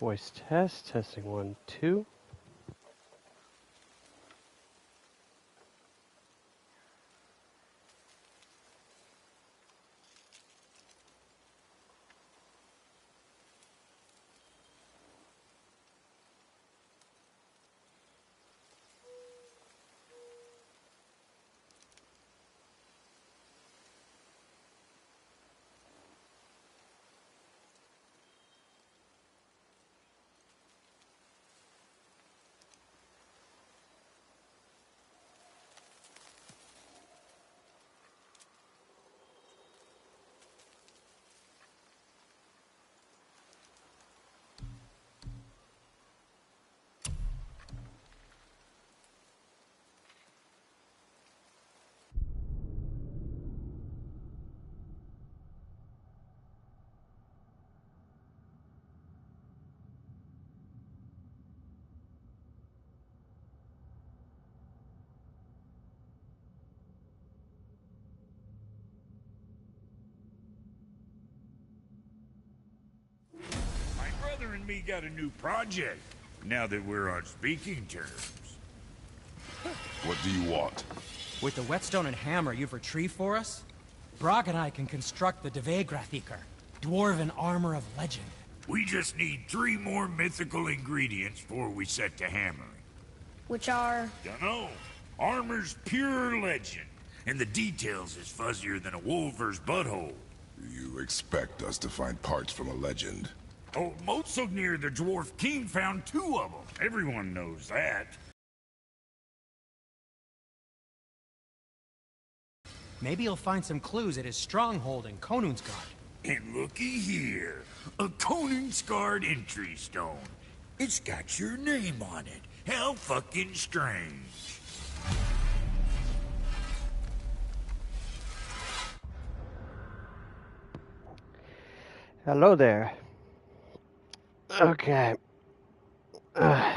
Voice test, testing 1, 2. My brother and me got a new project, now that we're on speaking terms. What do you want? With the whetstone and hammer you've retrieved for us, Brock and I can construct the Dvegrathikar, dwarven armor of legend. We just need 3 more mythical ingredients before we set to hammering. Which are? Dunno. Armor's pure legend, and the details is fuzzier than a wolver's butthole. You expect us to find parts from a legend? Old Motsognir, the dwarf king, found 2 of them. Everyone knows that. Maybe you'll find some clues at his stronghold in Konungsgard. And looky here, a Konungsgard entry stone. It's got your name on it. How fucking strange. Hello there. Okay. Sorry,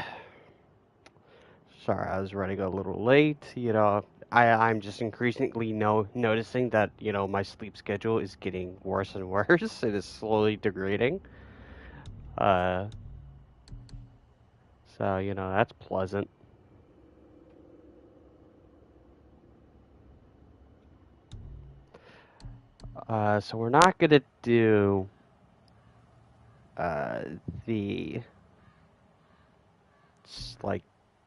I was running a little late. I'm just increasingly noticing that, my sleep schedule is getting worse and worse. It is slowly degrading. So, that's pleasant. So we're not gonna do the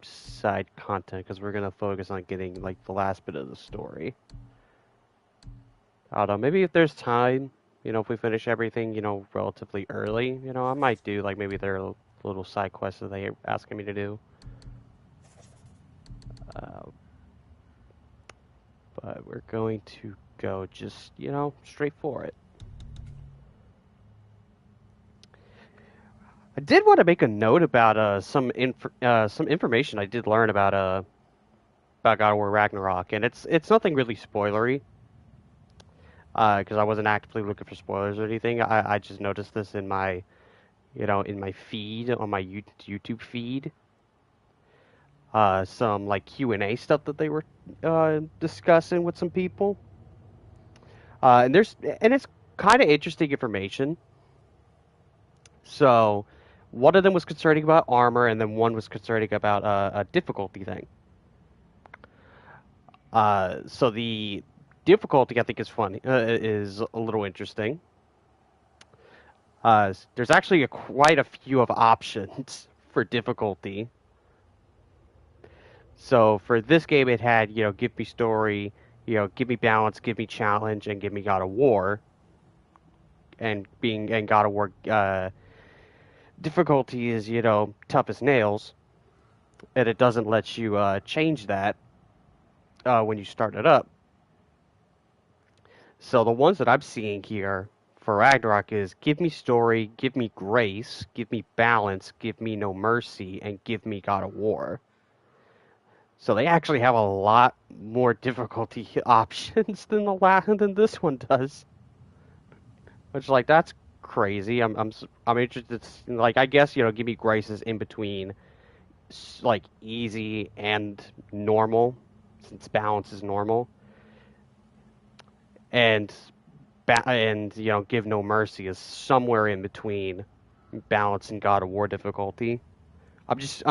side content because we're gonna focus on getting the last bit of the story. I don't know, maybe if there's time, if we finish everything, relatively early, I might do maybe their little side quests that they're asking me to do. But we're going to go just, straight for it. I did want to make a note about some information I did learn about God of War Ragnarok, and it's nothing really spoilery, because I wasn't actively looking for spoilers or anything. I just noticed this in my, in my feed on my YouTube feed. Some Q&A stuff that they were discussing with some people, and it's kind of interesting information. So. One of them was concerning about armor, and then one was concerning about a difficulty thing. So the difficulty, I think, is funny, is a little interesting. There's actually quite a few of options for difficulty. So for this game, it had, give me story, give me balance, give me challenge, and give me God of War. And God of War, difficulty is, tough as nails, and it doesn't let you change that when you start it up. So the ones that I'm seeing here for Ragnarok is give me story, give me grace, give me balance, give me no mercy, and give me God of War. So they actually have a lot more difficulty options than than this one does. Which that's crazy. I'm interested. I guess give me grace is in between, easy and normal, since balance is normal, and give no mercy is somewhere in between balance in God of War difficulty. I'm just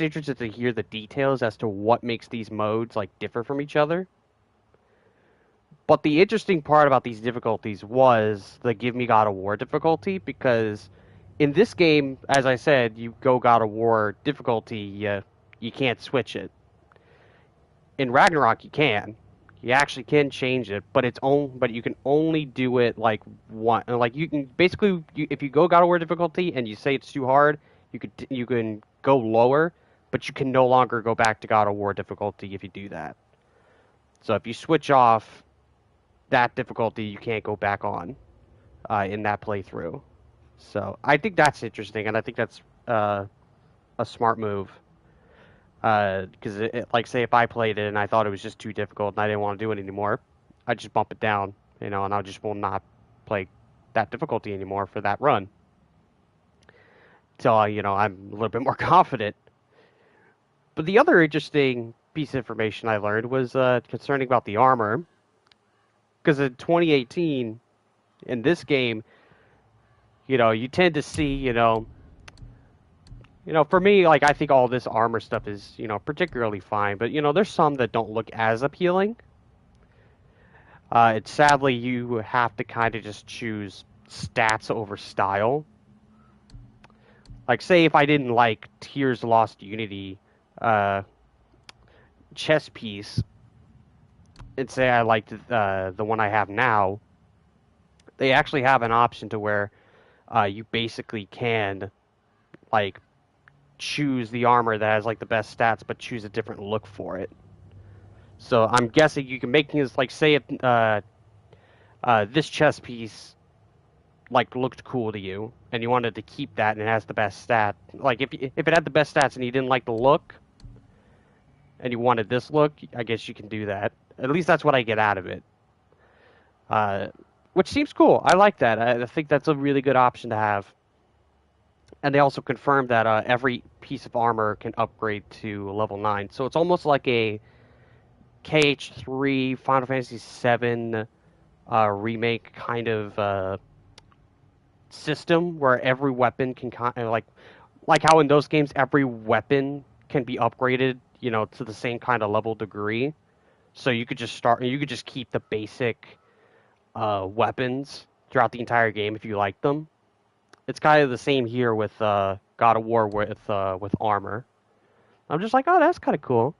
interested to hear the details as to what makes these modes like differ from each other. But the interesting part about these difficulties was the Give Me God of War difficulty, because in this game, as I said, you go God of War difficulty, you can't switch it. In Ragnarok, you can. You actually can change it, but but you can only do it like one. Like you can basically, if you go God of War difficulty and you say it's too hard, you can go lower, but you can no longer go back to God of War difficulty if you do that. So if you switch off that difficulty, you can't go back on in that playthrough. So I think that's interesting, and I think that's a smart move. Because like, say if I played it and I thought it was just too difficult and I didn't want to do it anymore, I'd just bump it down, and I just will not play that difficulty anymore for that run. Till I'm a little bit more confident. But the other interesting piece of information I learned was concerning about the armor, because in 2018, in this game, you tend to see, for me, like I think all this armor stuff is, particularly fine, but there's some that don't look as appealing. It's sadly you have to kind of just choose stats over style. Like, say if I didn't like Tears Lost Unity chess piece, and say I liked the one I have now, they actually have an option to where you basically can like choose the armor that has like the best stats, but choose a different look for it. So I'm guessing you can make things like, say if this chess piece like looked cool to you and you wanted to keep that and it has the best stat. Like if it had the best stats and you didn't like the look and you wanted this look, I guess you can do that. At least that's what I get out of it. Which seems cool. I like that. I think that's a really good option to have. And they also confirmed that every piece of armor can upgrade to level 9. So it's almost like a KH3 Final Fantasy VII remake kind of system where every weapon can kind of like how in those games every weapon can be upgraded, to the same kind of level degree. So you could just keep the basic weapons throughout the entire game if you like them. It's kind of the same here with God of War with armor. I'm just like, oh, that's kind of cool.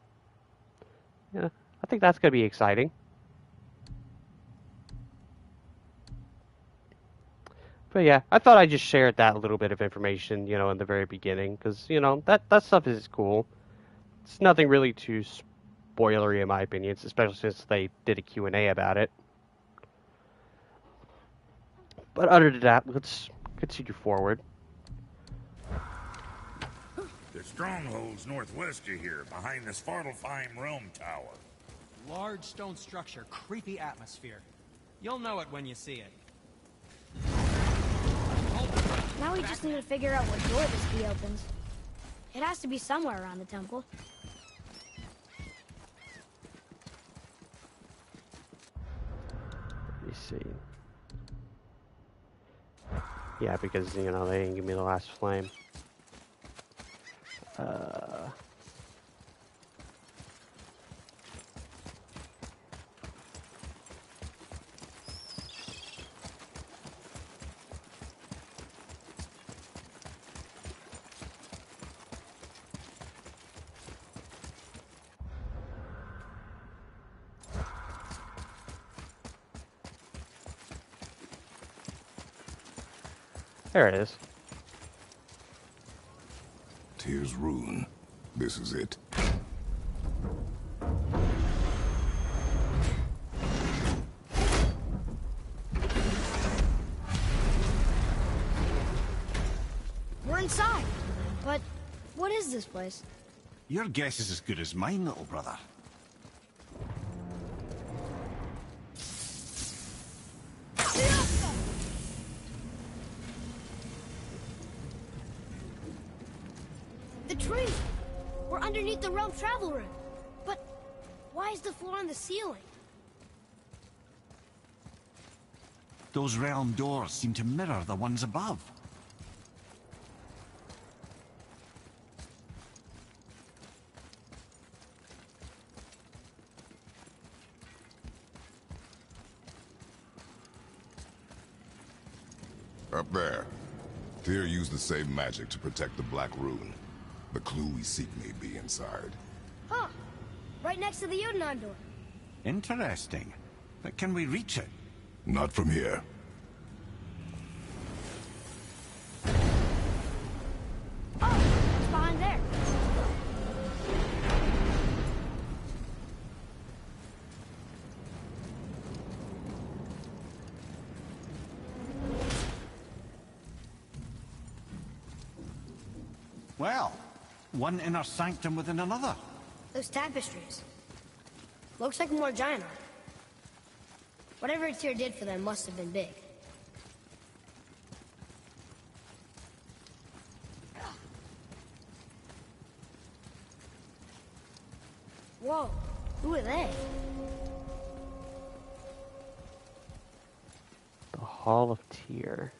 Yeah, I think that's gonna be exciting. But yeah, I thought I just shared that little bit of information, in the very beginning, because that stuff is cool. It's nothing really too spoilery in my opinion, especially since they did a Q&A about it. But other than that, let's continue forward. The stronghold's northwest of here, behind the Svartalfheim Realm Tower. Large stone structure, creepy atmosphere. You'll know it when you see it. Now we just need to figure out what door this key opens. It has to be somewhere around the temple. Let me see. Yeah, because, they didn't give me the last flame. There it is. Tears Rune. This is it. We're inside. But what is this place? Your guess is as good as mine, little brother. The tree! We're underneath the realm travel room. But why is the floor on the ceiling? Those realm doors seem to mirror the ones above. Up there. Tyr used the same magic to protect the Black Rune. The clue we seek may be inside. Huh. Right next to the Jotunheim door. Interesting. But can we reach it? Not from here. Oh, it's behind there. Well, one inner sanctum within another. Those tapestries. Looks like more giant art. Whatever Tyr did for them must have been big. Whoa, who are they? The Hall of Tyr.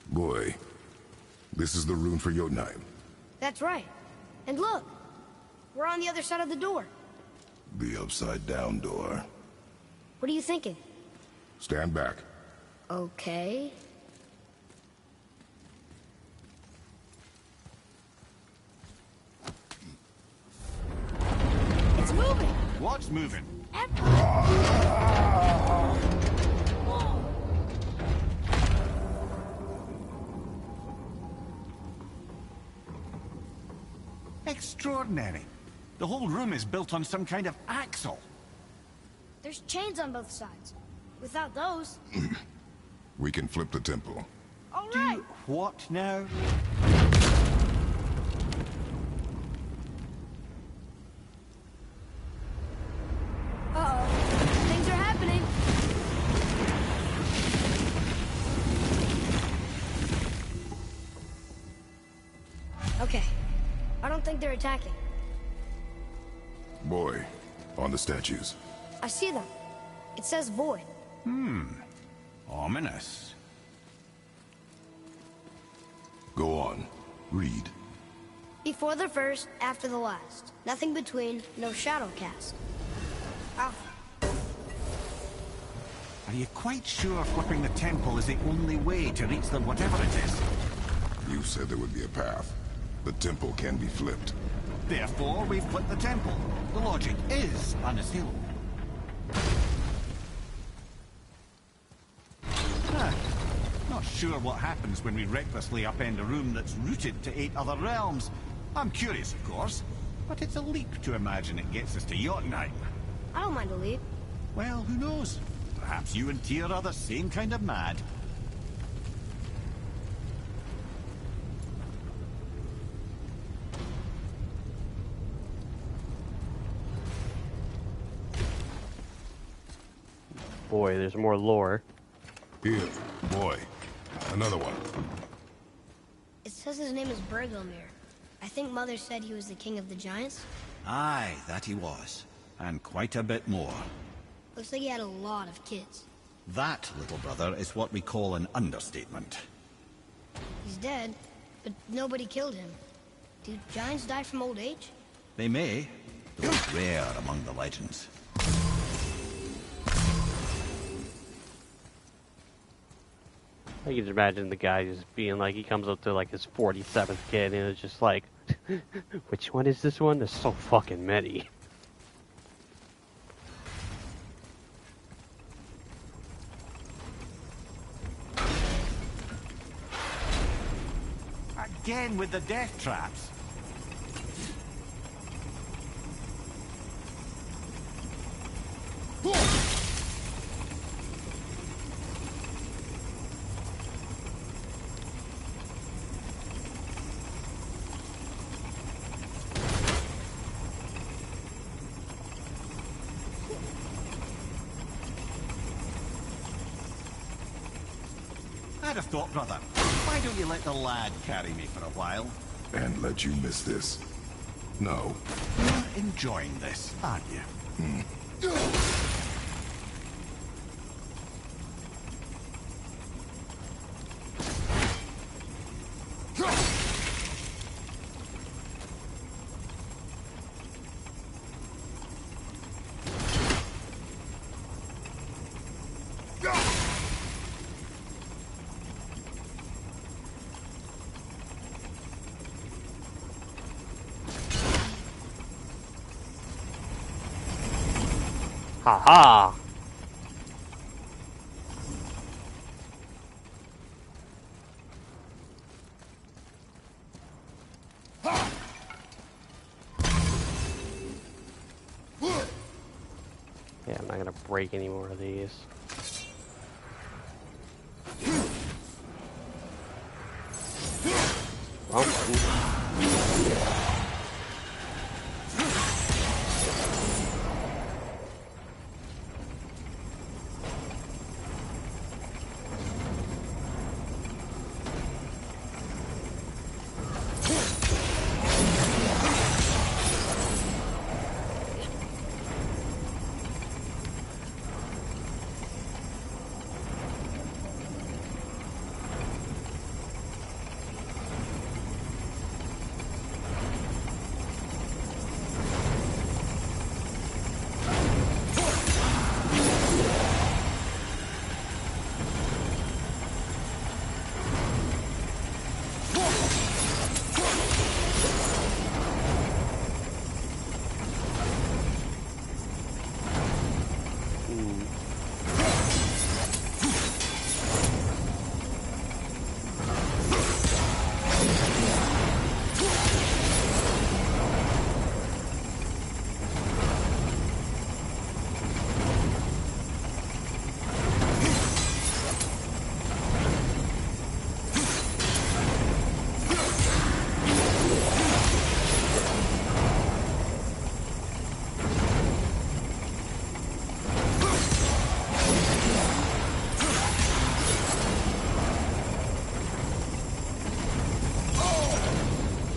Boy, this is the rune for Jotunheim. That's right. And look, we're on the other side of the door. The upside-down door. What are you thinking? Stand back. Okay. It's moving! What's moving? Whoa! Extraordinary. The whole room is built on some kind of axle. There's chains on both sides. Without those... We can flip the temple. All right! What now? Uh-oh. Things are happening. Okay. I don't think they're attacking. Boy, on the statues. I see them. It says void. Ominous. Go on. Read. Before the first, after the last. Nothing between, no shadow cast. Alpha. Are you quite sure flipping the temple is the only way to reach the whatever it is? You said there would be a path. The temple can be flipped. Therefore, we flip the temple. The logic is unassailable. Not sure what happens when we recklessly upend a room that's rooted to 8 other realms. I'm curious, of course, but it's a leap to imagine it gets us to Jotunheim. I don't mind a leap. Well, who knows? Perhaps you and Tyr are the same kind of mad. Boy, there's more lore. Here, boy. Another one. It says his name is Bergelmir. I think Mother said he was the king of the giants. Aye, that he was. And quite a bit more. Looks like he had a lot of kids. That, little brother, is what we call an understatement. He's dead, but nobody killed him. Do giants die from old age? They may, though it's rare among the legends. I can just imagine the guy just being like, he comes up to like his 47th kid and it's just like, which one is this one? There's so fucking many. Again with the death traps. I'd have thought, brother, why don't you let the lad carry me for a while? And let you miss this. No. You're enjoying this, aren't you? Ha ha! Yeah, I'm not gonna break any more of these. Wrong button.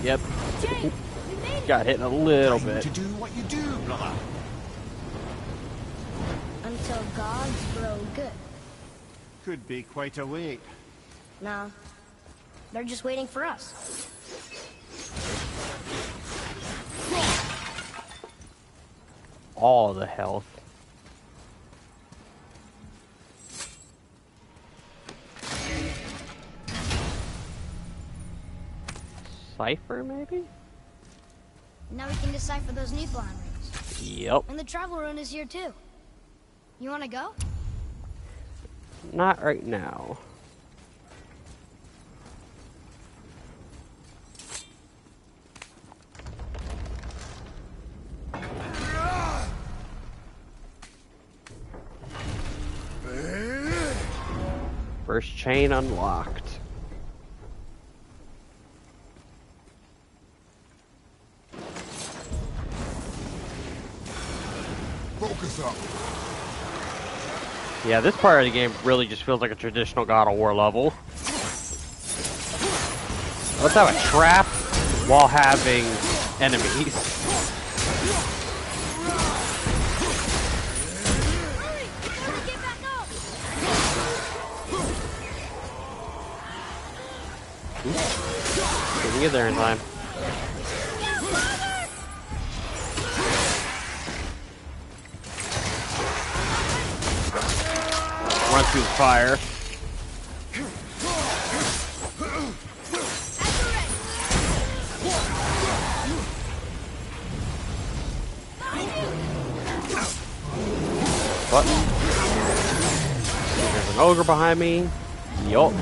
Yep. Jake, we made it. Got hit a little Time bit. to do what you do, brother. Until gods grow good. Could be quite a wait. No, they're just waiting for us. All the health. Cipher, maybe? Now we can decipher those Niflheim rings. Yep. And the travel rune is here too. You wanna go? Not right now. First chain unlocked. Focus up. Yeah, this part of the game really just feels like a traditional God of War level. Let's have a trap while having enemies. Hurry! Before we get back up! Didn't get there in time. Run through the fire. What? There's an ogre behind me. Yup.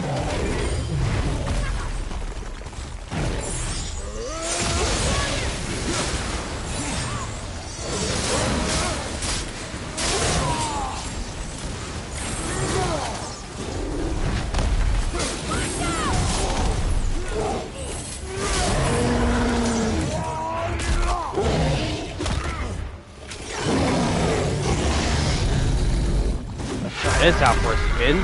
This out for a spin.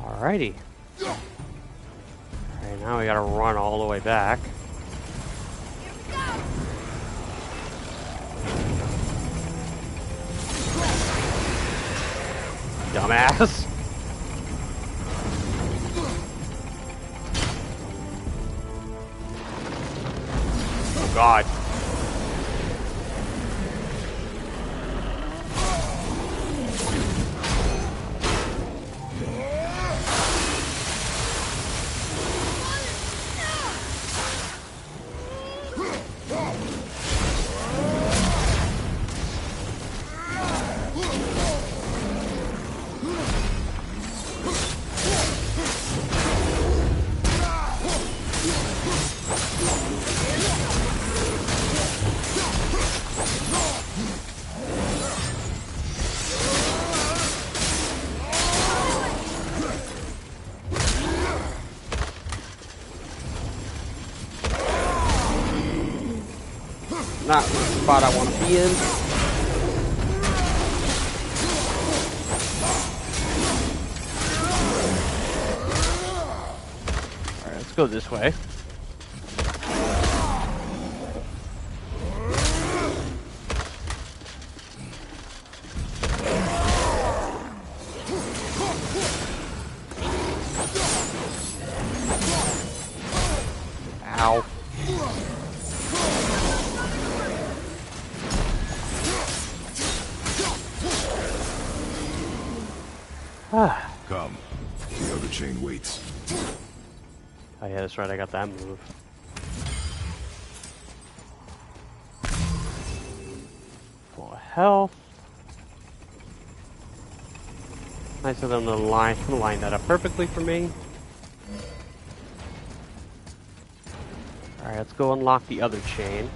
Alrighty. Alright, Now we gotta run all the way back. Here we go! Dumbass. Oh god. Not the spot I want to be in. Alright, let's go this way. Ow. Come. The other chain waits. Oh yeah, that's right, I got that move. Full health. Nice of them to line that up perfectly for me. Alright, let's go unlock the other chain.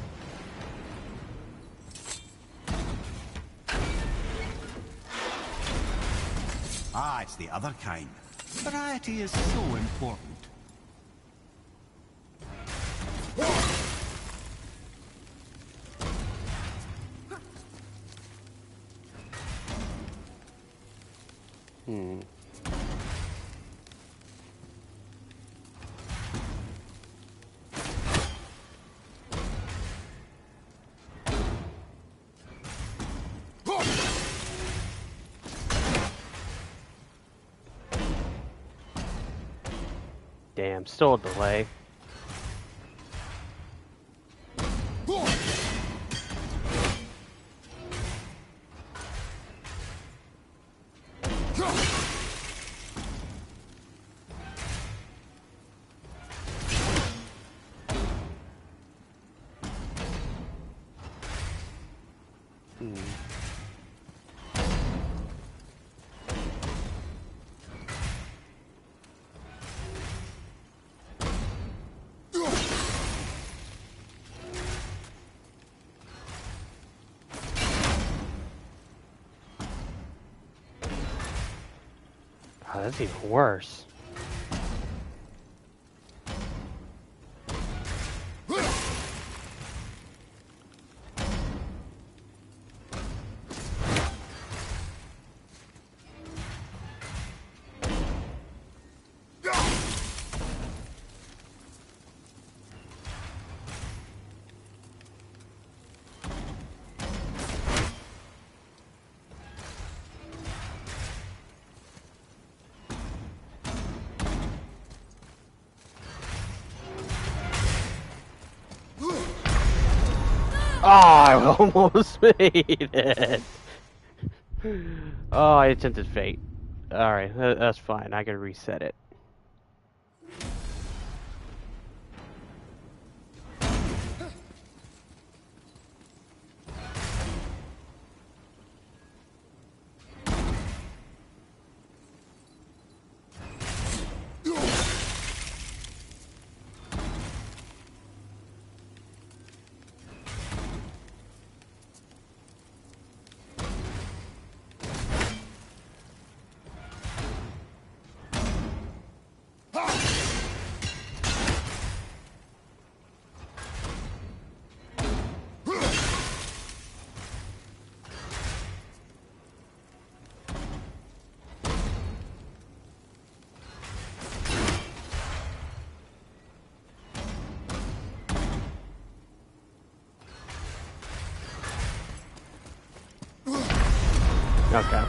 Ah, it's the other kind. Variety is so important. Damn, still a delay. Oh, that's even worse. Oh, I almost made it. Oh, I attempted fate. Alright, that's fine. I can reset it. Okay.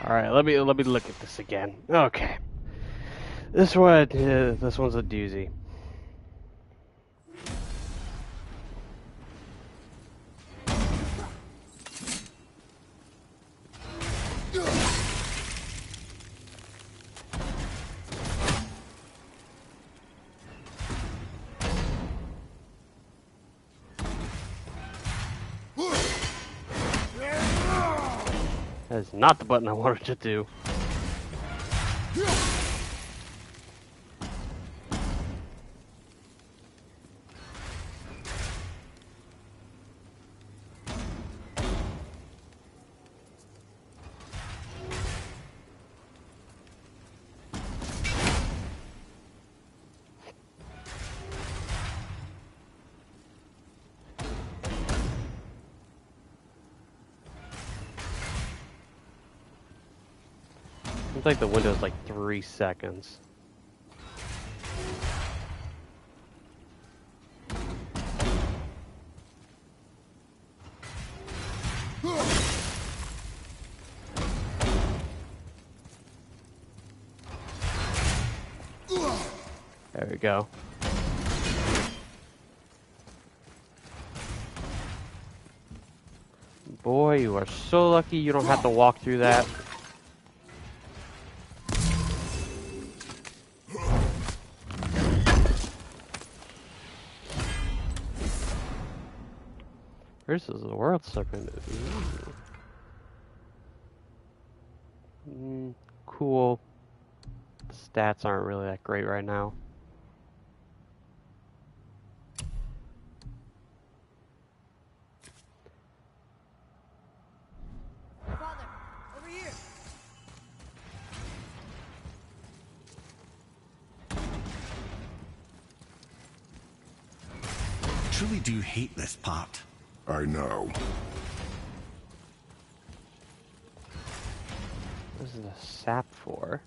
All right, let me look at this again. Okay. This one's a doozy. That is not the button I wanted to do. Seems like the window's like 3 seconds. There we go. Boy, you are so lucky you don't have to walk through that. This is the world serpent. Cool. The stats aren't really that great right now. Father, over here. I truly do hate this part. I know. What is the sap for?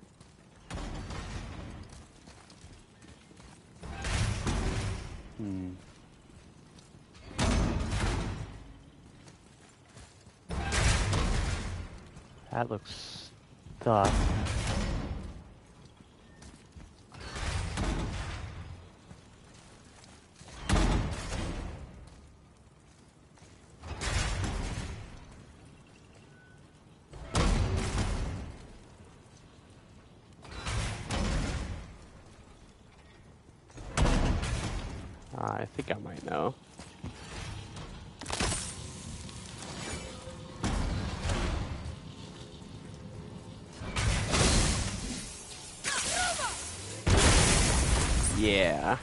That looks stuck. I think I might know. Yeah.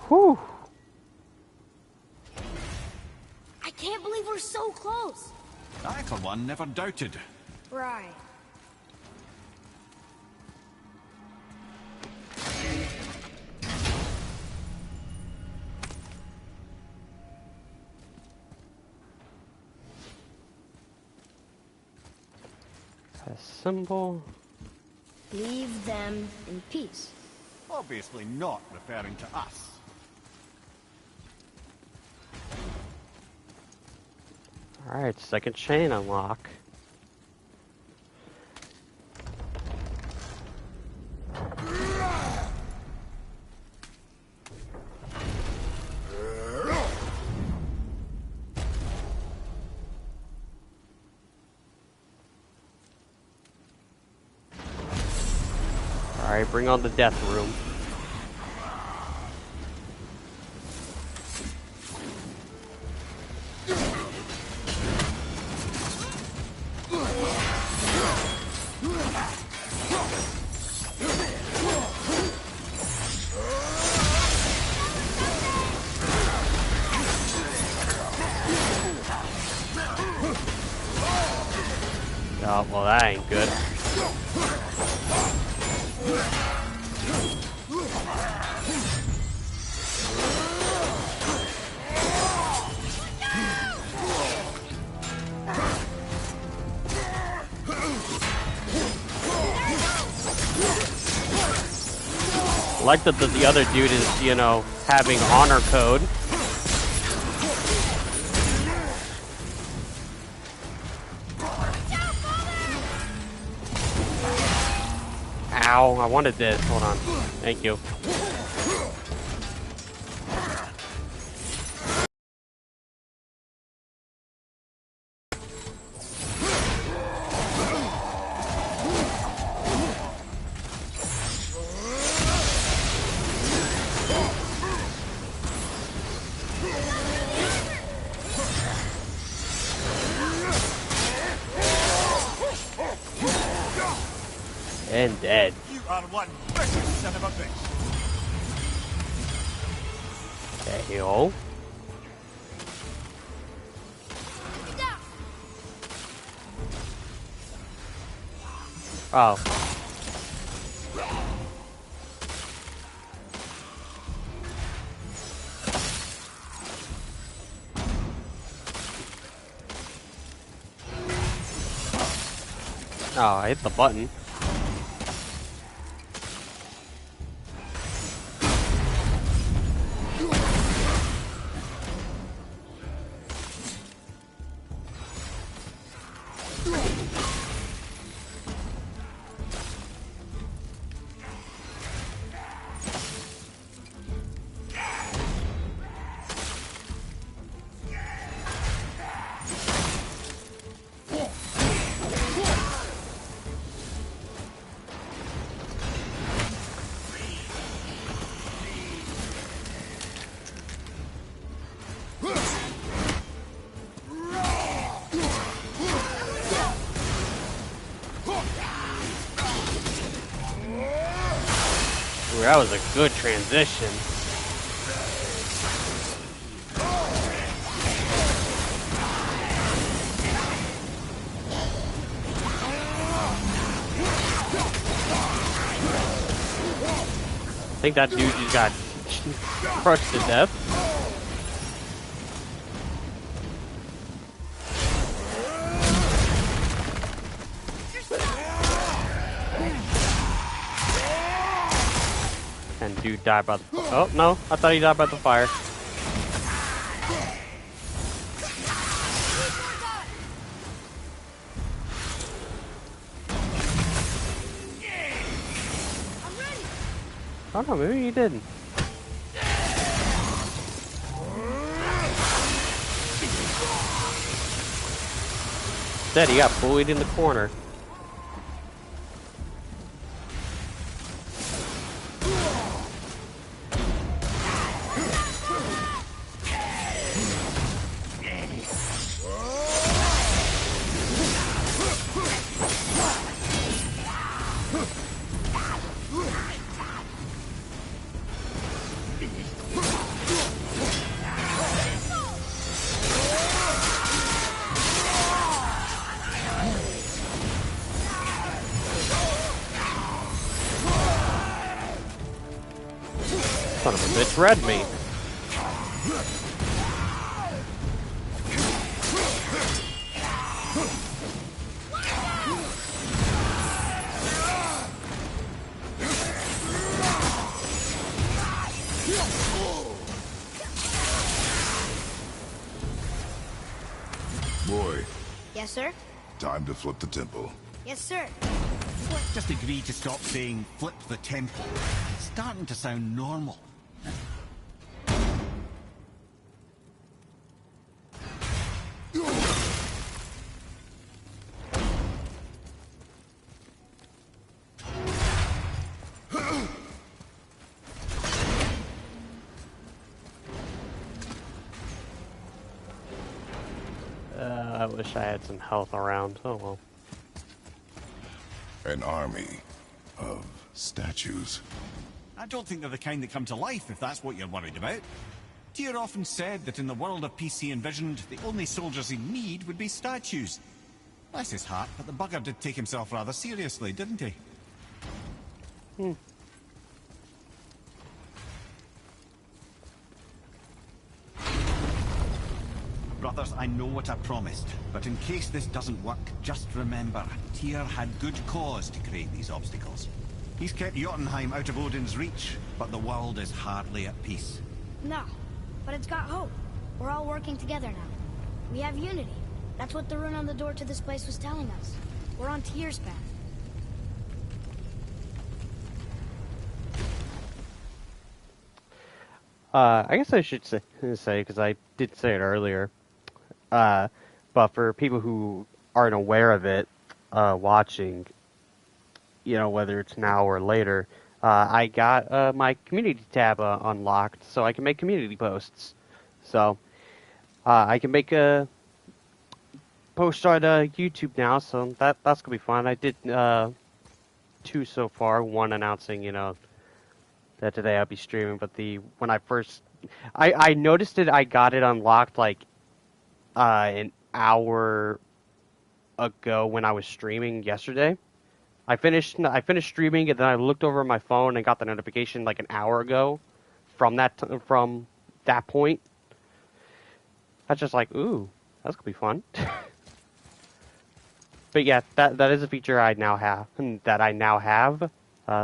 Whew. I can't believe we're so close. I, for one, never doubted. Right. A symbol. Leave them in peace. Obviously not referring to us. Alright, second chain unlock. Alright, bring on the death room. Oh, well, that ain't good. I like that the other dude is, you know, having honor code. Ow, I wanted this. Hold on. Thank you. And dead. You are one vicious son of a bitch. Okay, yo. Oh. Oh, I hit the button. Ooh, that was a good transition. I think that dude just got crushed to death. And dude died by the... Oh, no. I thought he died by the fire. I don't know, maybe he didn't. Instead, he got bullied in the corner. Son of a bitch read me. Boy, Yes, sir? time to flip the temple. Yes, sir. Just agree to stop saying flip the temple. It's starting to sound normal. I wish I had some health around. Oh well. An army of statues. I don't think they're the kind that come to life, if that's what you're worried about. Tyr often said that in the world of peace he envisioned, the only soldiers he'd need would be statues. Bless his heart, but the bugger did take himself rather seriously, didn't he? Brothers, I know what I promised, but in case this doesn't work, just remember, Tyr had good cause to create these obstacles. He's kept Jotunheim out of Odin's reach, but the world is hardly at peace. No, but it's got hope. We're all working together now. We have unity. That's what the rune on the door to this place was telling us. We're on Tyr's path. I guess I should say, because I did say it earlier, but for people who aren't aware of it, watching, whether it's now or later, I got my community tab unlocked, so I can make community posts. So I can make a post on YouTube now, so that's gonna be fun. I did 2 so far. One announcing, that today I'll be streaming, but when I noticed it, I got it unlocked like an hour ago when I was streaming yesterday. I finished streaming, and then I looked over my phone and got the notification like an hour ago from that point. I was just like, ooh, that's gonna be fun. But yeah, that is a feature I now have.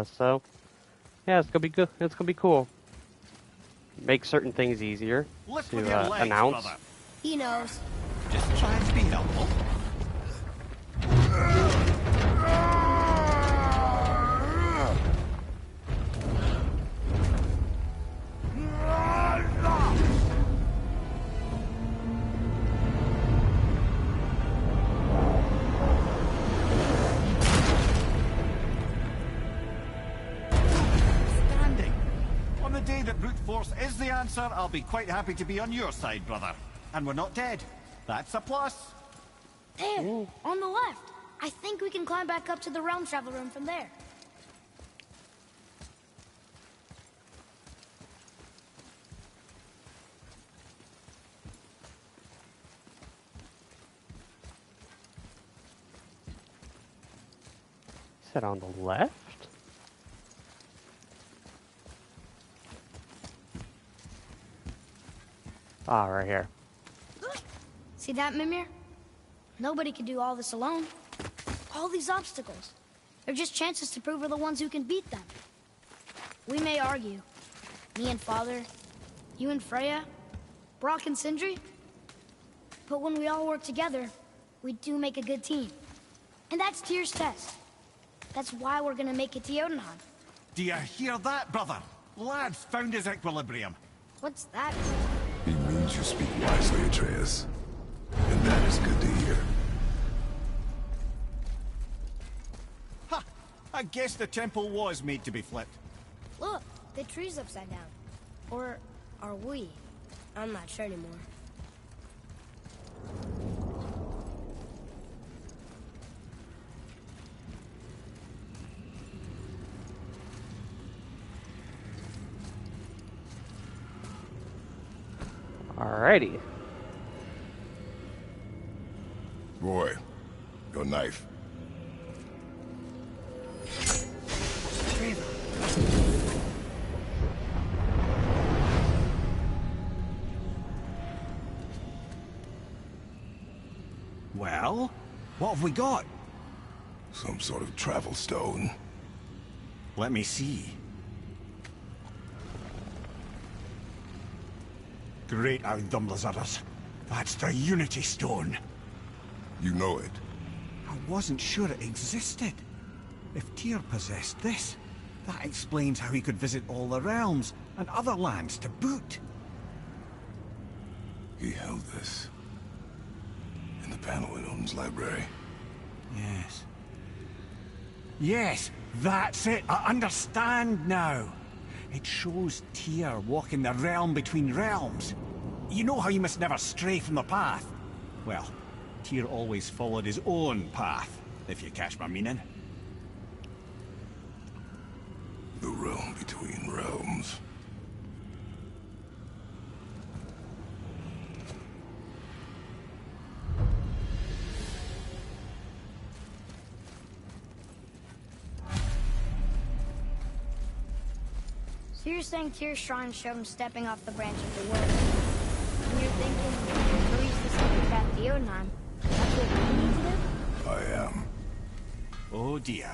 So yeah, it's gonna be good. It's gonna be cool. Make certain things easier Lift to with your legs, announce. brother. He knows. Just try to be helpful. Standing. On the day that brute force is the answer, I'll be quite happy to be on your side, brother. And we're not dead. That's a plus. There, on the left. I think we can climb back up to the realm travel room from there. Is that on the left? Ah, right here. See that, Mimir? Nobody can do all this alone. All these obstacles. They're just chances to prove we're the ones who can beat them. We may argue. Me and Father, you and Freya, Brock and Sindri. But when we all work together, we do make a good team. And that's Tyr's test. That's why we're gonna make it to Jotunheim. Do you hear that, brother? Lad's found his equilibrium. What's that? He means you speak wisely, Atreus. And that is good to hear. Ha! I guess the temple was made to be flipped. Look, the tree's upside down. Or are we? I'm not sure anymore. Alrighty. Boy, your knife. Well, what have we got? Some sort of travel stone. Let me see. Great Audumlazaras. That's the Unity Stone. You know it. I wasn't sure it existed. If Tyr possessed this, that explains how he could visit all the realms and other lands to boot. He held this in the panel in Odin's library. Yes. Yes, that's it. I understand now. It shows Tyr walking the realm between realms. You know how you must never stray from the path? Well, Tyr always followed his own path, if you catch my meaning. The realm between realms. So you're saying Tyr's shrine showed him stepping off the branch of the world. And you're thinking to reach the second path to Jotunheim. That's what we need to do? I am. Oh dear.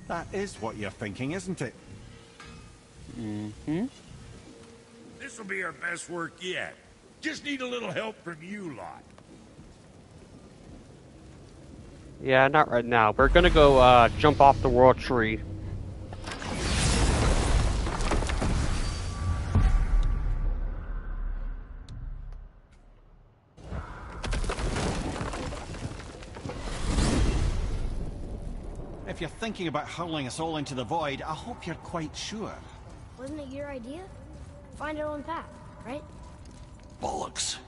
That is what you're thinking, isn't it? Mm-hmm. This'll be our best work yet. Just need a little help from you lot. Yeah, not right now. We're gonna go jump off the world tree. If you're thinking about hurling us all into the void, I hope you're quite sure. Wasn't it your idea? Find our own path, right? Bollocks.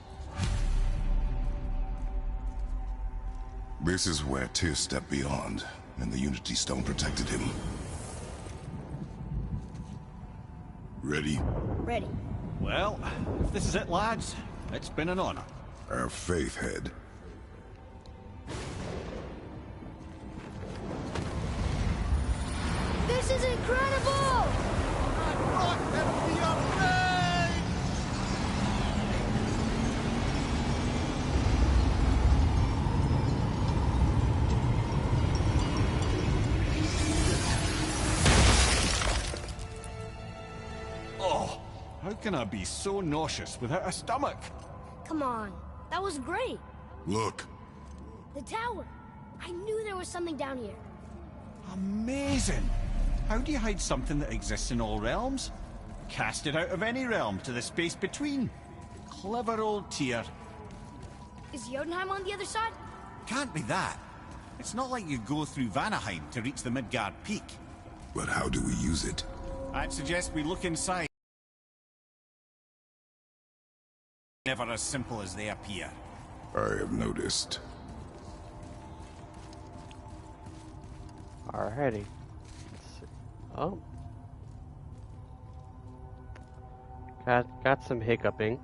This is where Tyr stepped beyond, and the Unity Stone protected him. Ready? Ready. Well, if this is it, lads, it's been an honor. Our faith head. This is incredible! Oh, how can I be so nauseous without a stomach? Come on, that was great. Look. The tower. I knew there was something down here. Amazing! How do you hide something that exists in all realms? Cast it out of any realm to the space between. Clever old Tyr. Is Jotunheim on the other side? Can't be that. It's not like you go through Vanaheim to reach the Midgard Peak. But how do we use it? I'd suggest we look inside. Never as simple as they appear. I have noticed. Alrighty. Let's see. Oh. Got some hiccuping.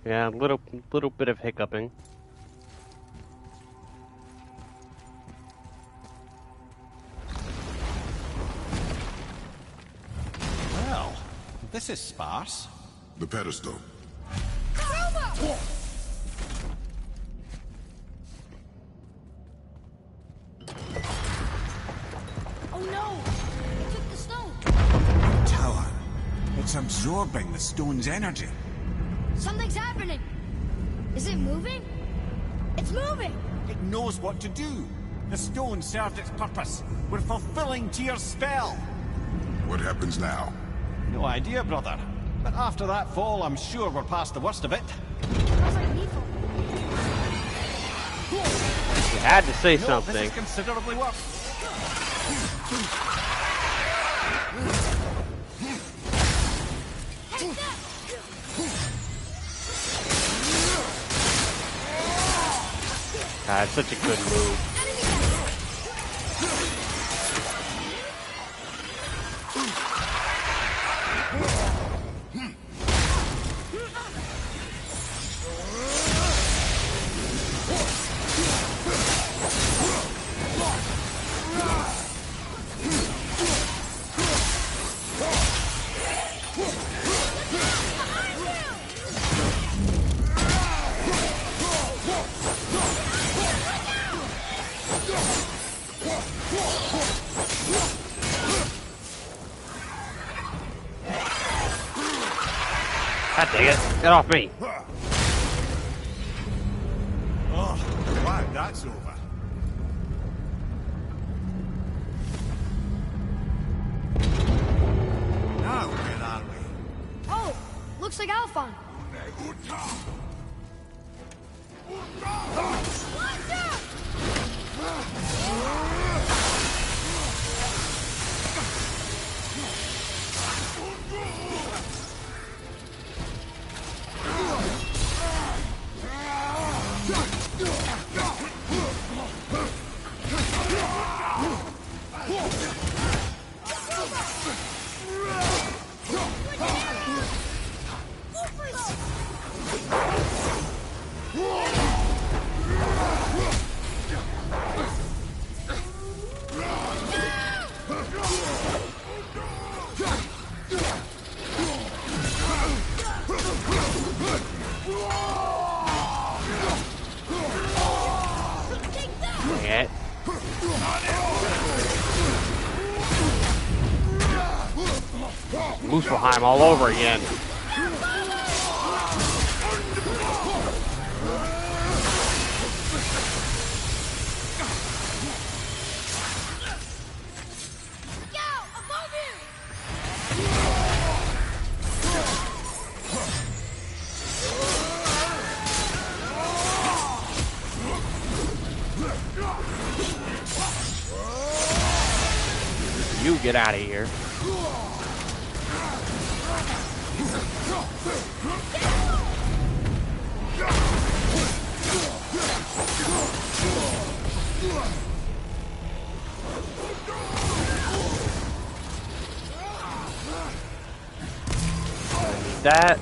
Yeah, little bit of hiccuping. Well, this is sparse. The pedestal. Oh no! It took the stone! Tower. It's absorbing the stone's energy. Something's happening! Is it moving? It's moving! It knows what to do. The stone served its purpose. We're fulfilling Tyr's spell. What happens now? No idea, brother. But after that fall, I'm sure we're past the worst of it. Smells like lethal. You had to say No, something. this is considerably worse. Take that! God, it's such a good move. God dang it. Get off me. Oh, glad that's over. Now, where are we? Oh! Looks like Alphon! Watch out! Muspelheim all over again. You get out of here. That.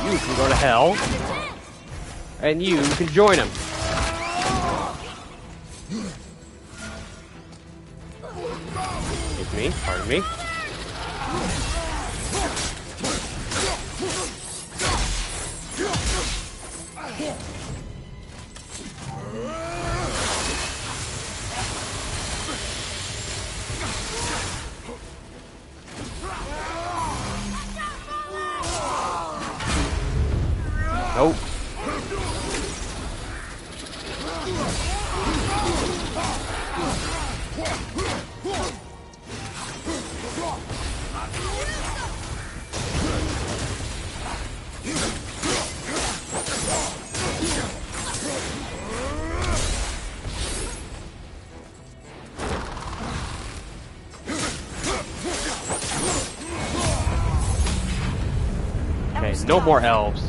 You can go to hell, and you can join him. It's me, pardon me. Nope. Okay, no more elves.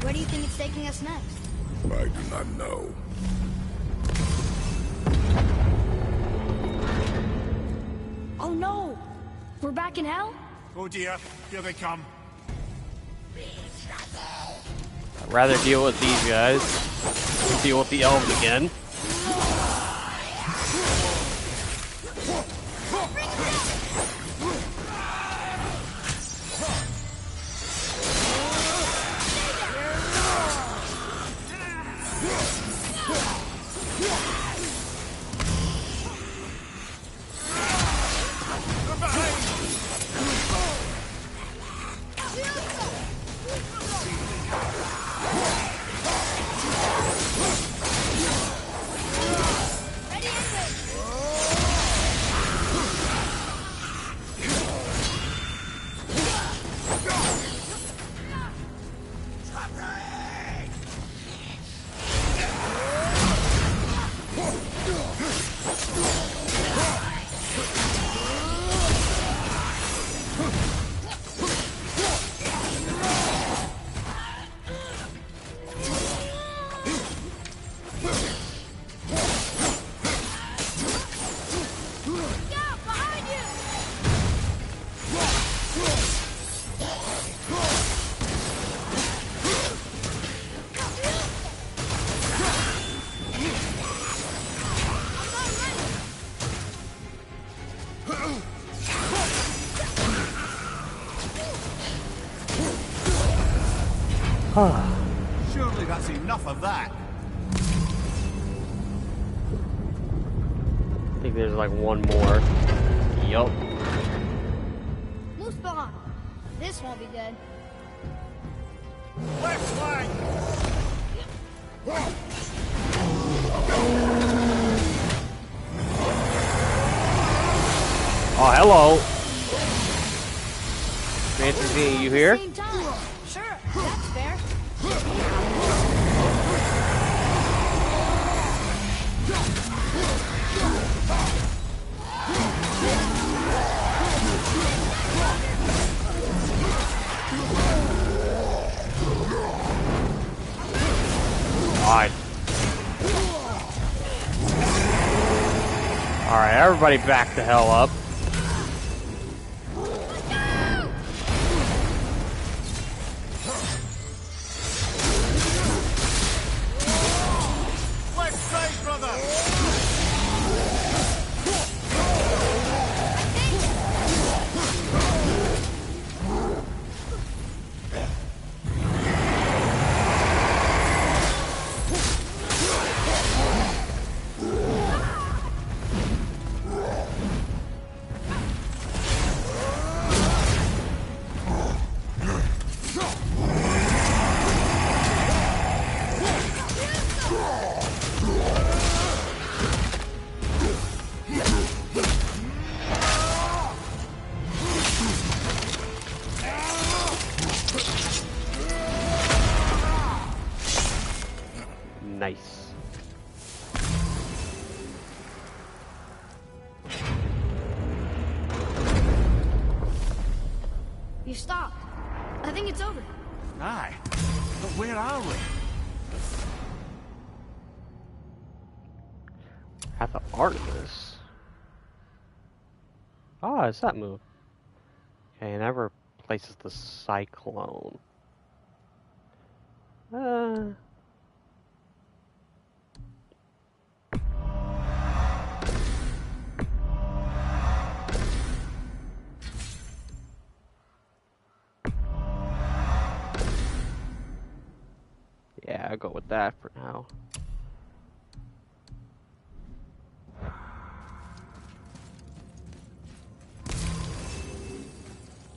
Where do you think it's taking us next? I do not know. Oh no! We're back in hell? Oh dear, here they come. I'd rather deal with these guys than deal with the elves again. Surely that's enough of that. I think there's like one more. Yup. Muspelheim. This won't be good. Left flank! Oh, hello. Fancy seeing you here. Same time. Sure, that's fair. Alright. Alright, everybody back the hell up. Left side, brother! stopped. I think it's over. Aye. But where are we? At the Artemis. Ah, it's that move. Okay, and that replaces the Cyclone. Yeah, I'll go with that for now.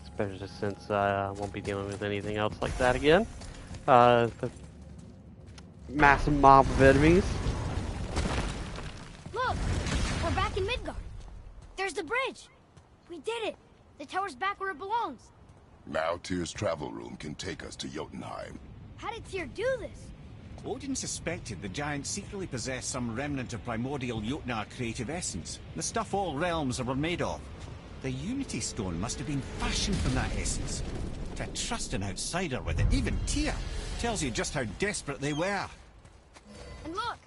Especially since I won't be dealing with anything else like that again. The massive mob of enemies. Look! We're back in Midgard. There's the bridge. We did it. The tower's back where it belongs. Now Tyr's travel room can take us to Jotunheim. How did Tyr do this? Odin suspected the giant secretly possessed some remnant of primordial Jotnar creative essence. The stuff all realms were made of. The Unity Stone must have been fashioned from that essence. To trust an outsider with it, even Tyr, tells you just how desperate they were. And look!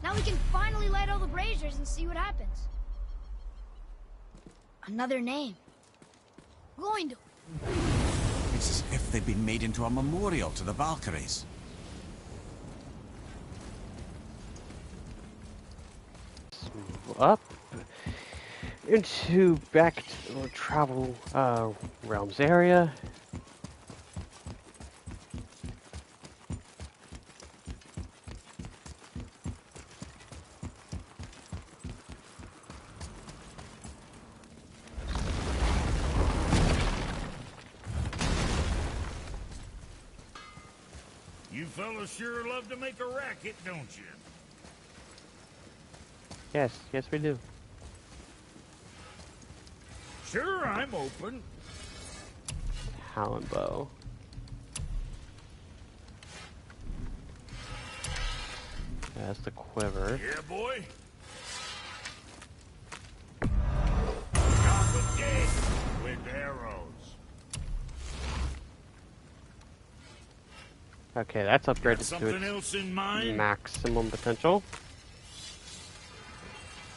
Now we can finally light all the braziers and see what happens. Another name. Gloindor. It's as if they'd been made into a memorial to the Valkyries. Move up into back to the travel realms area. You fellas sure love to make a racket, don't you? Yes, yes we do. Sure, I'm open. Talon bow. That's the quiver. Yeah, boy. Chop it dead with arrows. Okay, that's Got upgraded to something its else in mind? maximum potential.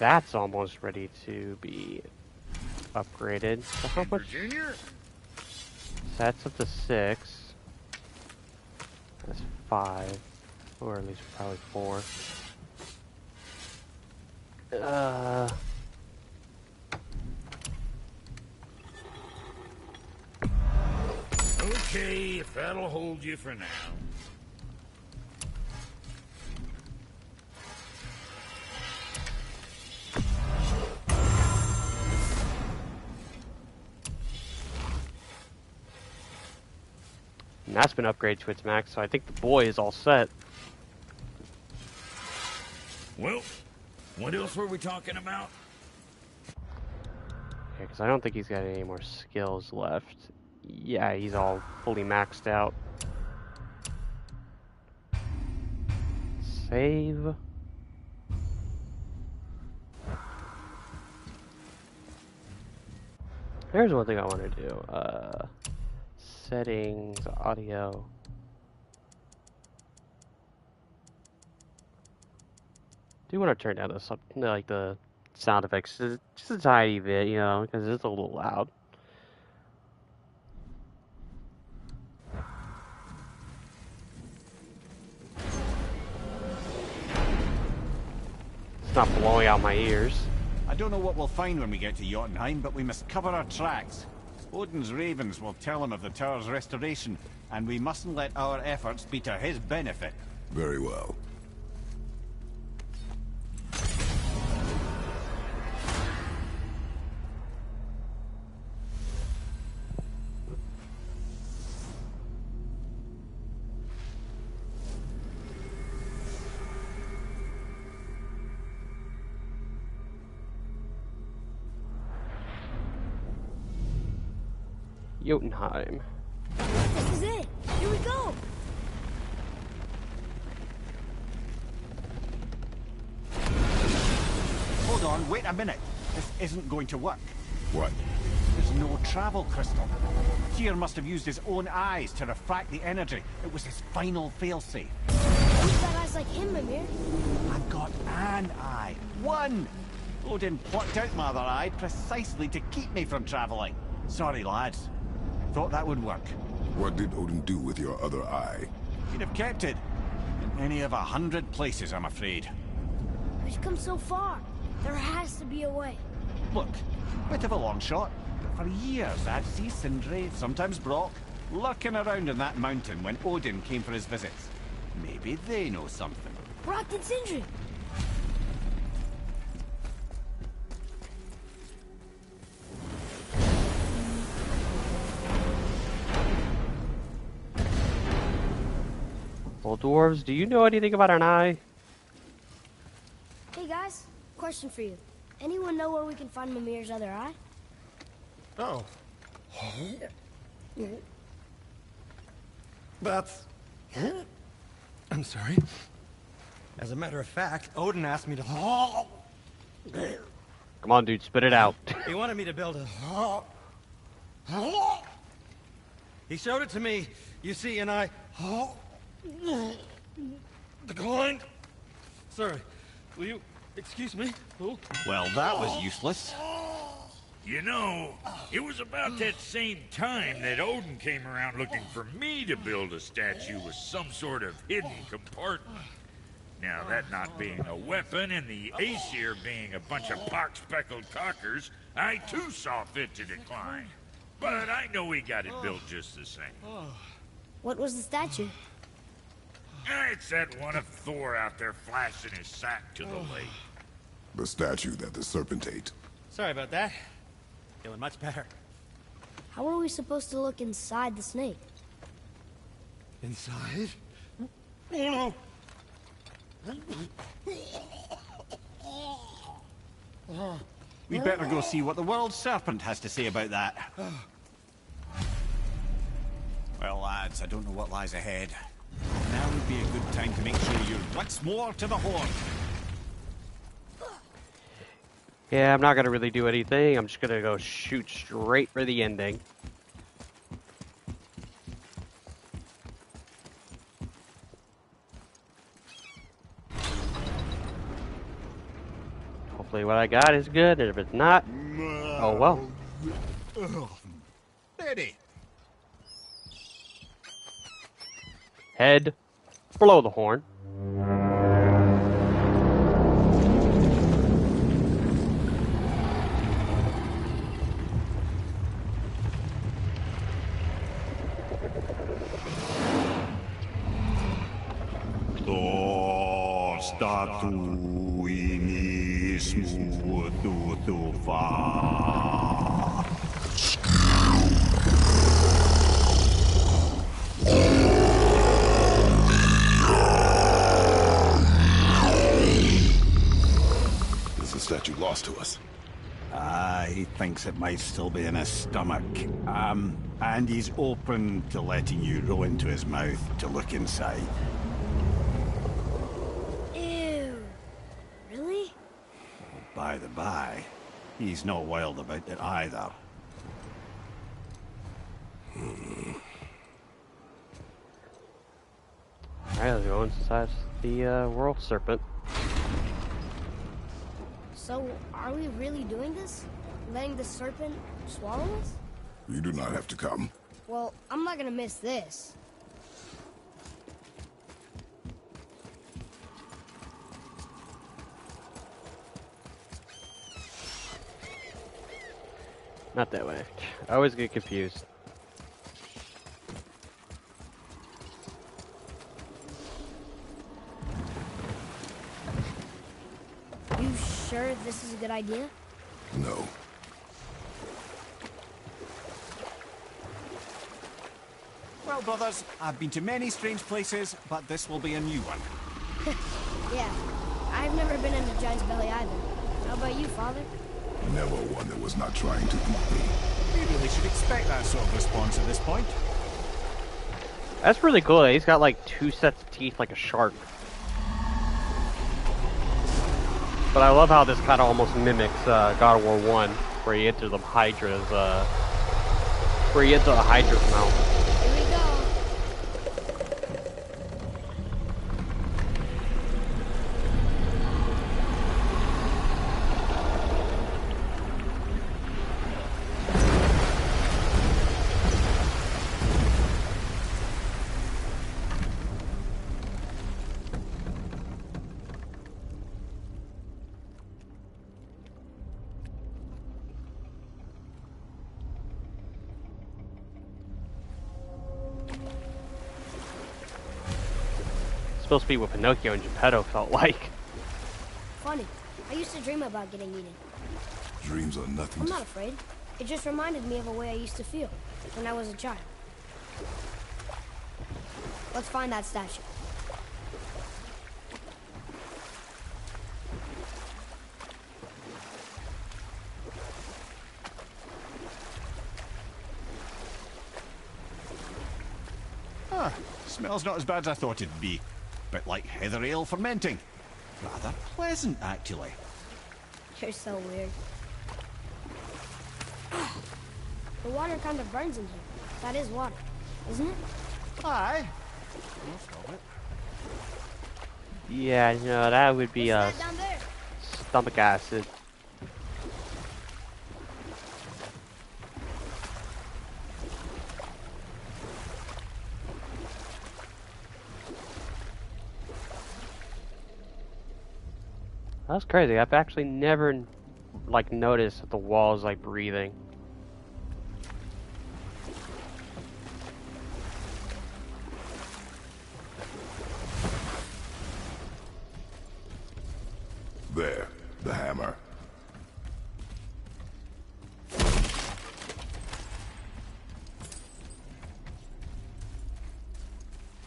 That's almost ready to be upgraded. So how much? Junior? That's up to 6. That's 5. Or at least probably 4. Okay, if that'll hold you for now. And that's been upgraded to its max, so I think the boy is all set. Well, what else were we talking about? Okay, because I don't think he's got any more skills left. Yeah, he's all fully maxed out. Save. Here's one thing I want to do. Settings, audio. Do want to turn down the sound effects just a tiny bit, you know, because it's a little loud. It's not blowing out my ears. I don't know what we'll find when we get to Jotunheim, but we must cover our tracks. Odin's ravens will tell him of the tower's restoration, and we mustn't let our efforts be to his benefit. Very well. Jotunheim. This is it. Here we go. Hold on, wait a minute. This isn't going to work. What? There's no travel crystal. Tyr must have used his own eyes to refract the energy. It was his final failsafe. Who's got eyes like him, Mimir? I've got an eye. One! Odin plucked out my other eye precisely to keep me from traveling. Sorry, lads. Thought that would work. What did Odin do with your other eye? He'd have kept it. In any of 100 places, I'm afraid. We've come so far. There has to be a way. Look, bit of a long shot, but for years I'd see Sindri, sometimes Brock, lurking around in that mountain when Odin came for his visits. Maybe they know something. Brock and Sindri. Well, dwarves, do you know anything about an eye? Hey guys, question for you. Anyone know where we can find Mimir's other eye? Oh. That's... I'm sorry. As a matter of fact, Odin asked me to... Come on, dude, spit it out. He wanted me to build a... He showed it to me, you see, and I... declined. Sorry, will you excuse me? Oh. Well, that was useless. You know, it was about that same time that Odin came around looking for me to build a statue with some sort of hidden compartment. Now, that not being a weapon and the Aesir being a bunch of pock-speckled cockers, I too saw fit to decline. But I know he got it built just the same. What was the statue? It's that one of Thor out there flashing his sack to the lake. The statue that the serpent ate. Sorry about that. Feeling much better. How are we supposed to look inside the snake? Inside? Oh no! We'd better go see what the world serpent has to say about that. Well, lads, I don't know what lies ahead. Now would be a good time to make sure you're once more to the horn. Yeah, I'm not gonna really do anything. I'm just gonna go shoot straight for the ending. Hopefully what I got is good, and if it's not, oh well. Ready. Head, blow the horn. Is the statue lost to us? He thinks it might still be in his stomach. And he's open to letting you roll into his mouth to look inside. Ew. Really? By the by, he's not wild about it either. Alright, let's go inside the world serpent. So, are we really doing this? Letting the serpent swallow us? You do not have to come. Well, I'm not gonna miss this. Not that way. I always get confused. You sure this is a good idea? No. Well, brothers, I've been to many strange places, but this will be a new one. Yeah. I've never been in a giant's belly either. How about you, Father? Never one that was not trying to eat me. We really should expect that sort of response at this point. That's really cool. He's got like 2 sets of teeth like a shark. But I love how this kind of almost mimics God of War 1, where he enters the Hydra's Where he hits a Hydra's mouth. Here we go. Supposed to be what Pinocchio and Geppetto felt like. Funny. I used to dream about getting eaten. Dreams are nothing. I'm not afraid. It just reminded me of a way I used to feel when I was a child. Let's find that statue. Ah, smells not as bad as I thought it'd be. Bit like heather ale fermenting. Rather pleasant, actually. You're so weird. The water kind of burns in here. That is water, isn't it? Aye. Most of it. Yeah, no, that would be What's that down there? stomach acid. That's crazy. I've actually never, like, noticed that the wall's like breathing. There, the hammer.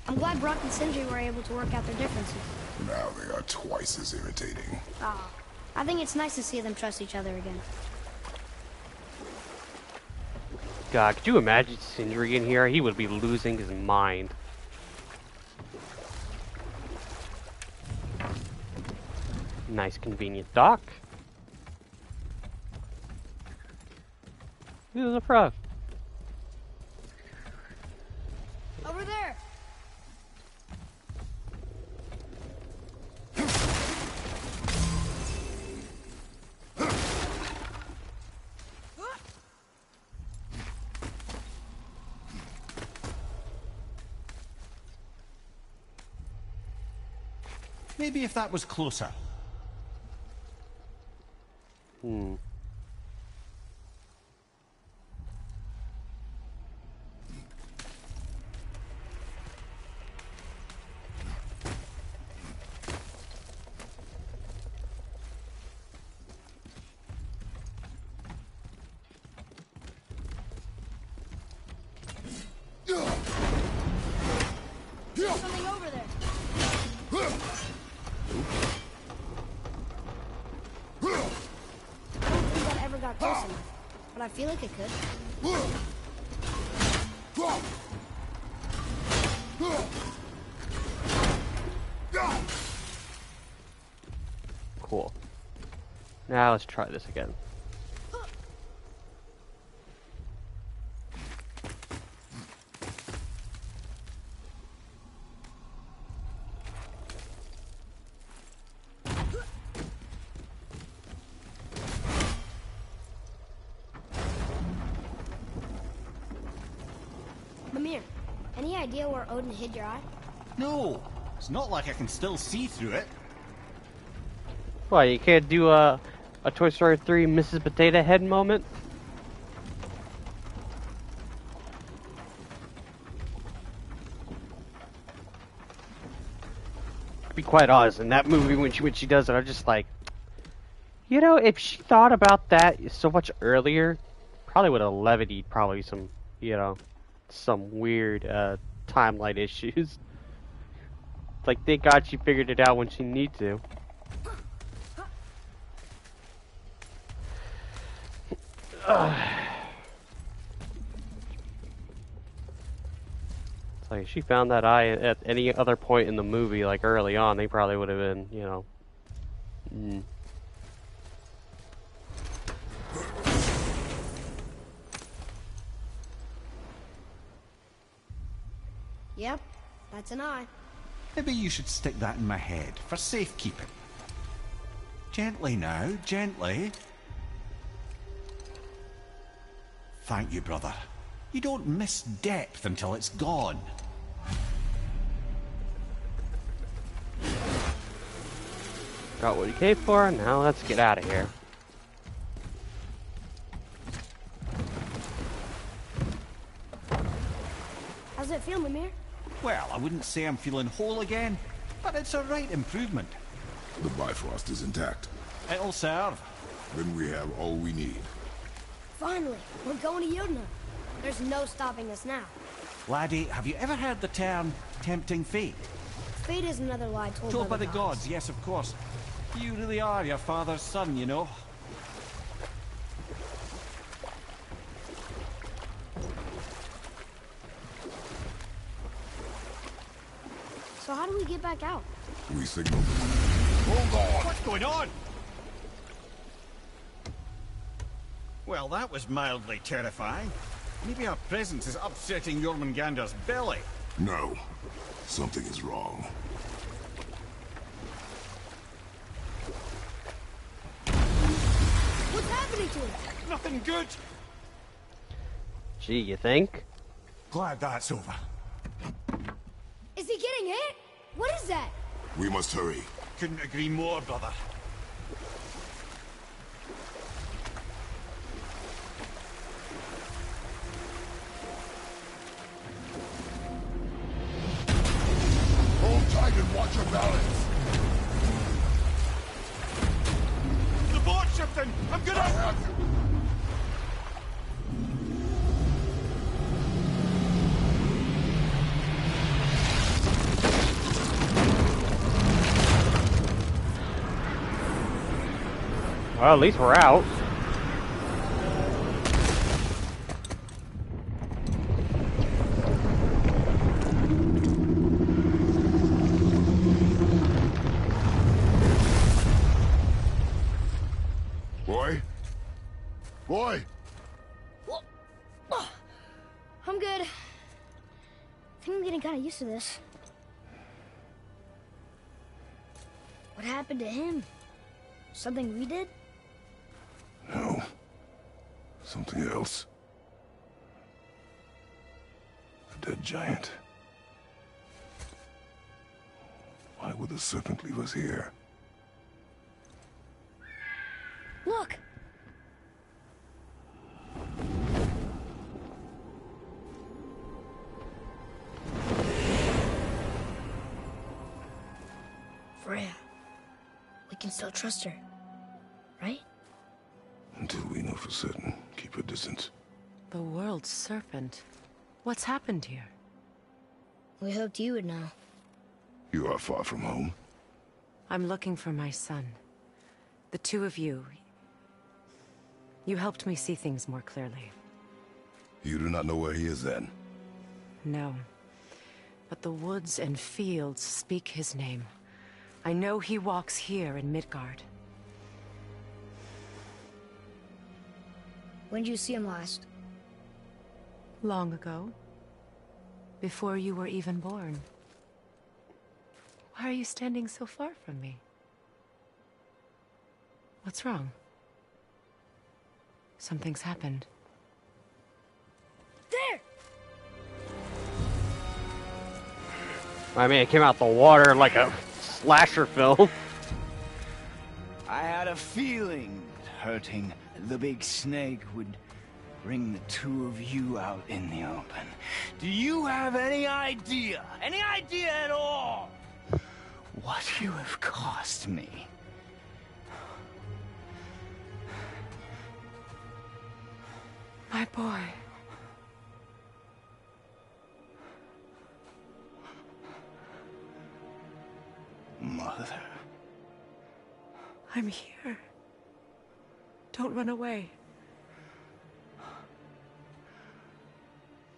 I'm glad Brock and Sindri were able to work out their differences. Now they are twice as irritating. Ah, I think it's nice to see them trust each other again. God, could you imagine Sindri in here? He would be losing his mind. Nice convenient dock. Who's the frog? Over there! Maybe if that was closer. Hmm. There's something over there. I don't think that ever got close enough, but I feel like it could. Cool. Now let's try this again. Mimir, any idea where Odin hid your eye? No, it's not like I can still see through it. What, you can't do a Toy Story 3 Mrs. Potato Head moment? To be quite honest, in that movie when she does it, I'm just like, you know, if she thought about that so much earlier, probably would have levitied probably some, you know, some weird timeline issues. Like, thank God she figured it out when she needed to. It's like if she found that eye at any other point in the movie, like early on, they probably would have been, you know. Yep, that's an eye. Maybe you should stick that in my head for safekeeping. Gently now, gently. Thank you, brother. You don't miss depth until it's gone. Got what you came for, now let's get out of here. How's it feel, Mimir? Well, I wouldn't say I'm feeling whole again, but it's a right improvement. The Bifrost is intact. It'll serve. Then we have all we need. Finally, we're going to Yudna. There's no stopping us now. Laddie, have you ever heard the term tempting fate? Fate is another lie told Told by the gods. yes, of course. You really are your father's son, you know. So how do we get back out? We signaled them. Hold on! What's going on? Well, that was mildly terrifying. Maybe our presence is upsetting Jormungandr's belly. No. Something is wrong. What's happening to it? Nothing good. Gee, you think? Glad that's over. Is he getting hit? What is that? We must hurry. Couldn't agree more, brother. Hold tight and watch your balance. The boat's shifting! I'm gonna... I have you. Well, at least we're out. Boy? Boy! I'm good. I think I'm getting kind of used to this. What happened to him? Something we did? No. Something else. A dead giant. Why would the serpent leave us here? Look! Freya. We can still trust her, right? Until we know for certain, keep her distance. The world's serpent. What's happened here? We hoped you would know. You are far from home. I'm looking for my son. The two of you. You helped me see things more clearly. You do not know where he is then? No. But the woods and fields speak his name. I know he walks here in Midgard. When did you see him last? Long ago. Before you were even born. Why are you standing so far from me? What's wrong? Something's happened. There! I mean, it came out the water like a slasher film. I had a feeling that hurting the big snake would bring the two of you out in the open. Do you have any idea at all, what you have cost me? My boy. Mother. I'm here. Don't run away.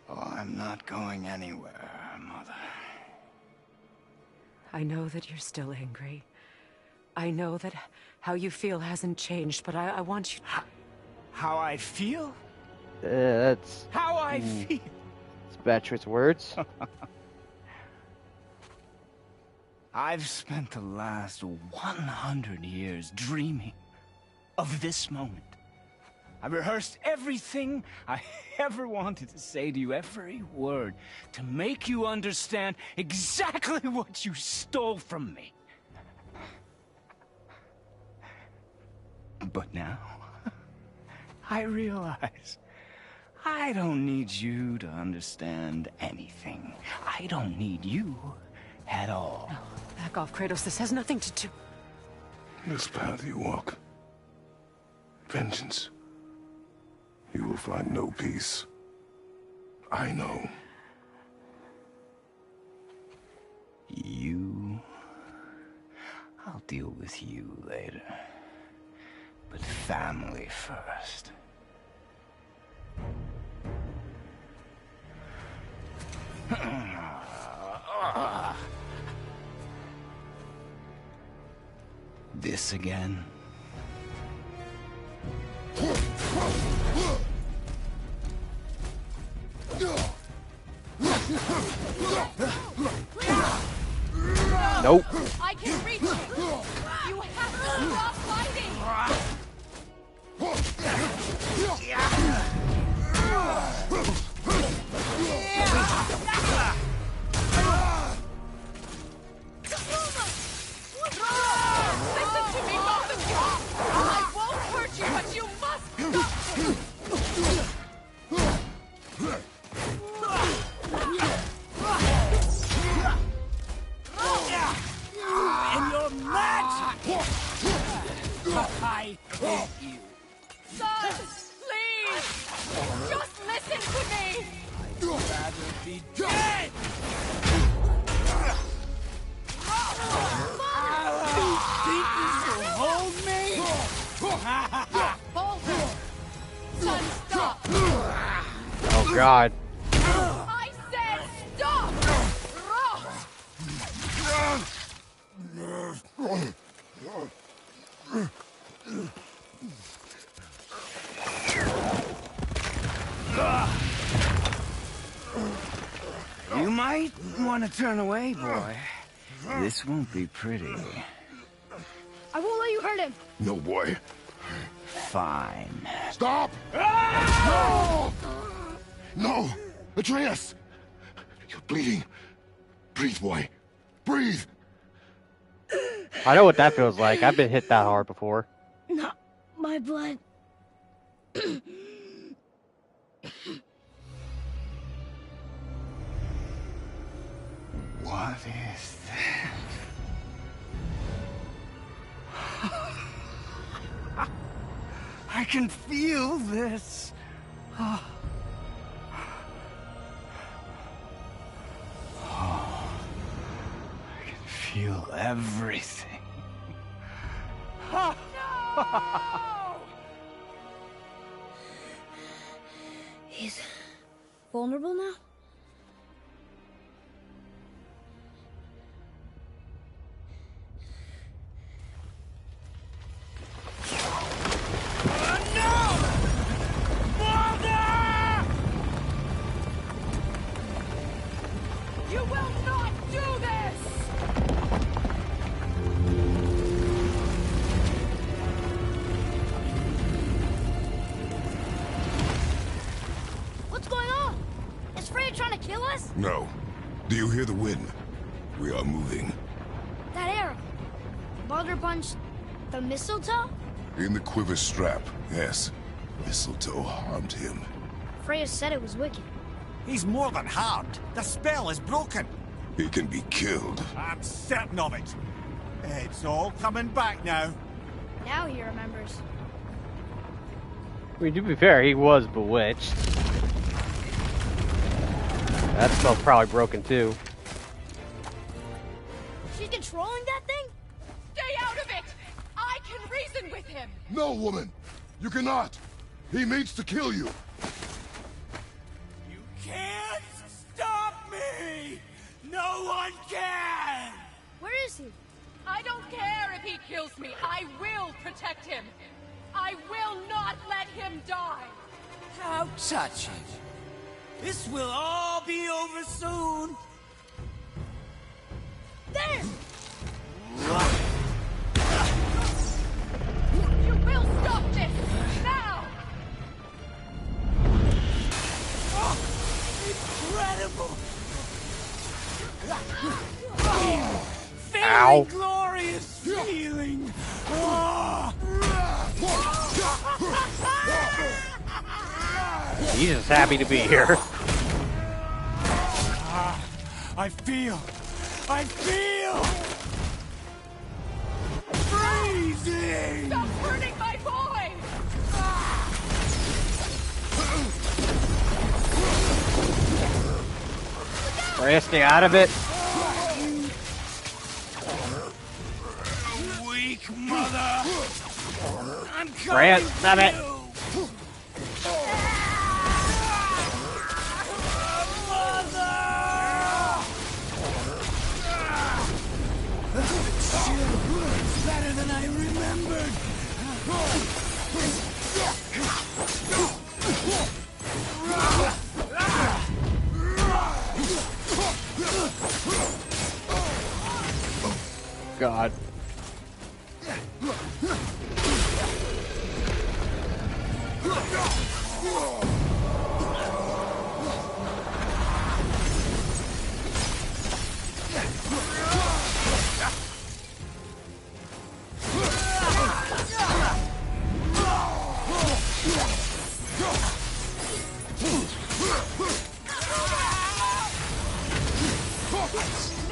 Oh, I'm not going anywhere, Mother. I know that you're still angry. I know that how you feel hasn't changed, but I want you... How I feel? That's How I feel? Beatrice's words. I've spent the last 100 years dreaming of this moment. I rehearsed everything I ever wanted to say to you, every word, to make you understand exactly what you stole from me. But now, I realize I don't need you to understand anything. I don't need you at all. No, back off, Kratos. This has nothing to do... This path you walk, vengeance, you will find no peace. I know. You... I'll deal with you later. But family first. This again? Nope. I can reach it! You have to stop fighting! Listen to me, both of you! I won't hurt you, but you must stop this! In your magic! I hate you. Son, please! Just listen to me! I'd rather be dead! Think this will hold me? Hold him! Son, stop! Oh God. I said stop! You might want to turn away, boy. This won't be pretty. I won't let you hurt him. No, boy. Fine. Stop! No! No! Atreus! You're bleeding. Breathe, boy. Breathe! I know what that feels like. I've been hit that hard before. Not my blood. What is this? I can feel this. I can feel everything. He's vulnerable now? You will not do this! What's going on? Is Freya trying to kill us? No. Do you hear the wind? We are moving. That arrow. Baldur punched the mistletoe? In the quiver strap, yes. Mistletoe harmed him. Freya said it was wicked. He's more than harmed. The spell is broken. He can be killed. I'm certain of it. It's all coming back now. Now he remembers. I mean, to be fair, he was bewitched. That spell's probably broken too. She's controlling that thing? Stay out of it! I can reason with him! No, woman! You cannot! He means to kill you! You can't stop me! No one can! Where is he? I don't care if he kills me. I will protect him. I will not let him die. How touching. This will all be over soon. There! You will stop this! Now! Incredible! Ow. Glorious feeling! He's just happy to be here. I feel freezing! Stop hurting my boy! Freya, stay out of it. Weak mother! I'm Freya, coming stop for it. you. Better than I remembered! God.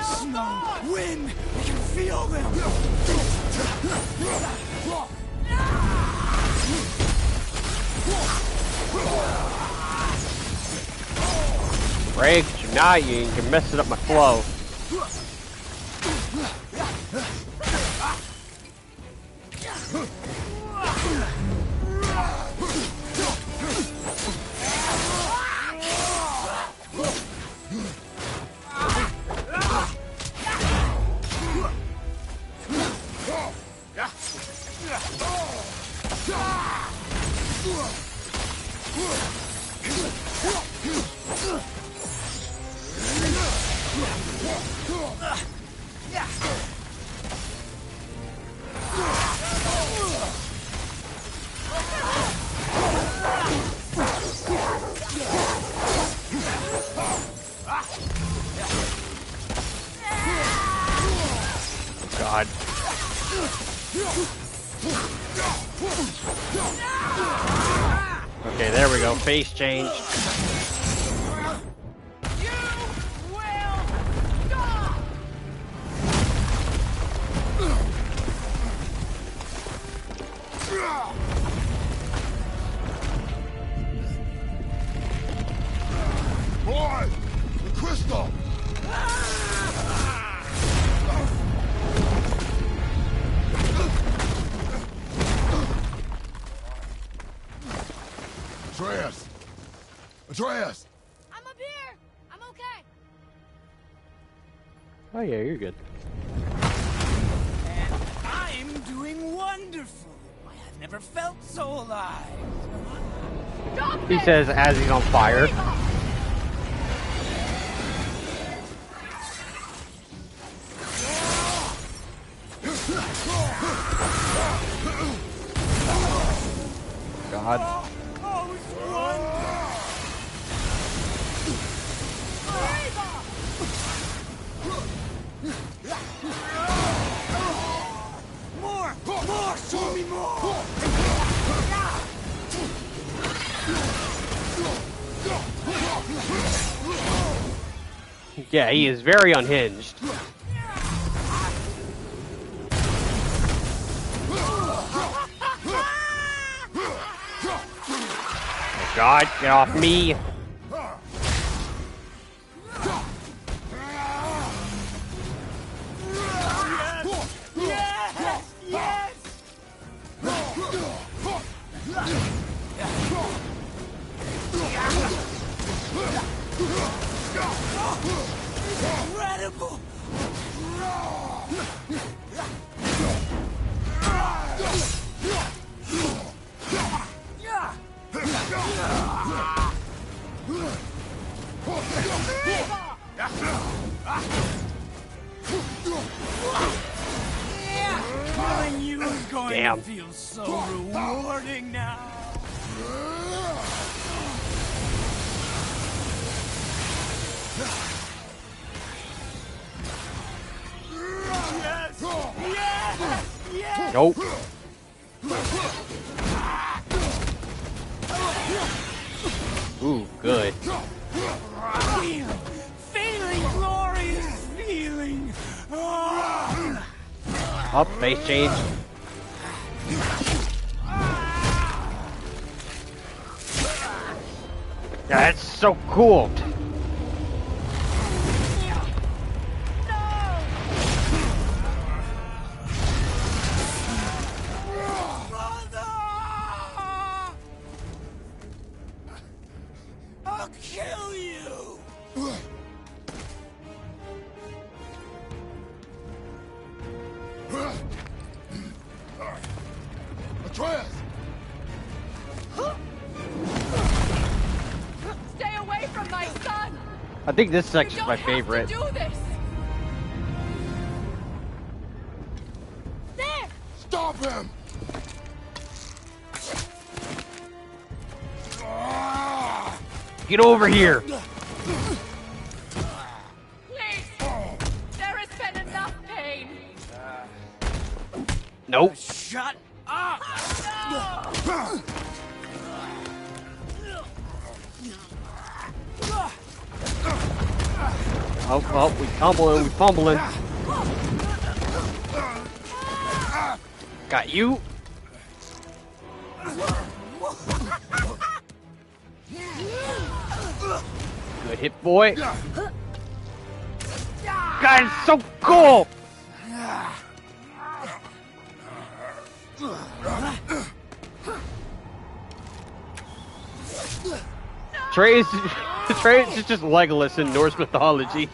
Snow! Wind! I can feel them! Freya, could you not? You're messing up my flow. God. Okay, there we go. Face change. You will stop! Boy! The crystal! Atreus! Atreus! I'm up here. I'm okay. Oh yeah, you're good. And I'm doing wonderful. I have never felt so alive. Stop He this! says as he's on fire. God. Oh, it's wonderful. More! More! Show me more! Yeah, he is very unhinged. Oh God, get off me! Yes! Yes! Incredible! Bam! Feels so rewarding now. Yes! Yes! Yes! Nope. Ooh, good. Feeling glorious feeling. Up, base change. That's so cool. I'll kill you. Atreus! Stay away from my son! I think this You section's don't my have favorite. to do this! There! Stop him! Get over here. Please! There has been enough pain! Nope. Shut up! Oh, we fumbling. Got you. Good hit, boy. God, it's so cool. Atreus is just Legolas in Norse mythology.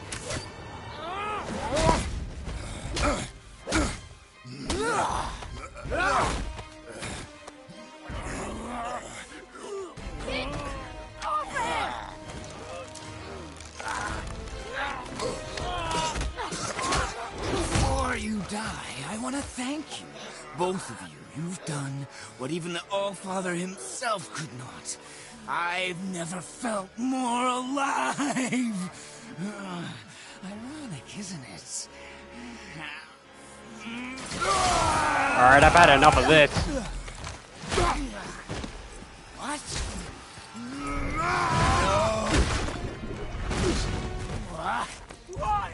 Before you die, I want to thank you. Both of you. You've done what even the Allfather himself could not. I've never felt more alive. Ironic, isn't it? Alright, I've had enough of this. What? What?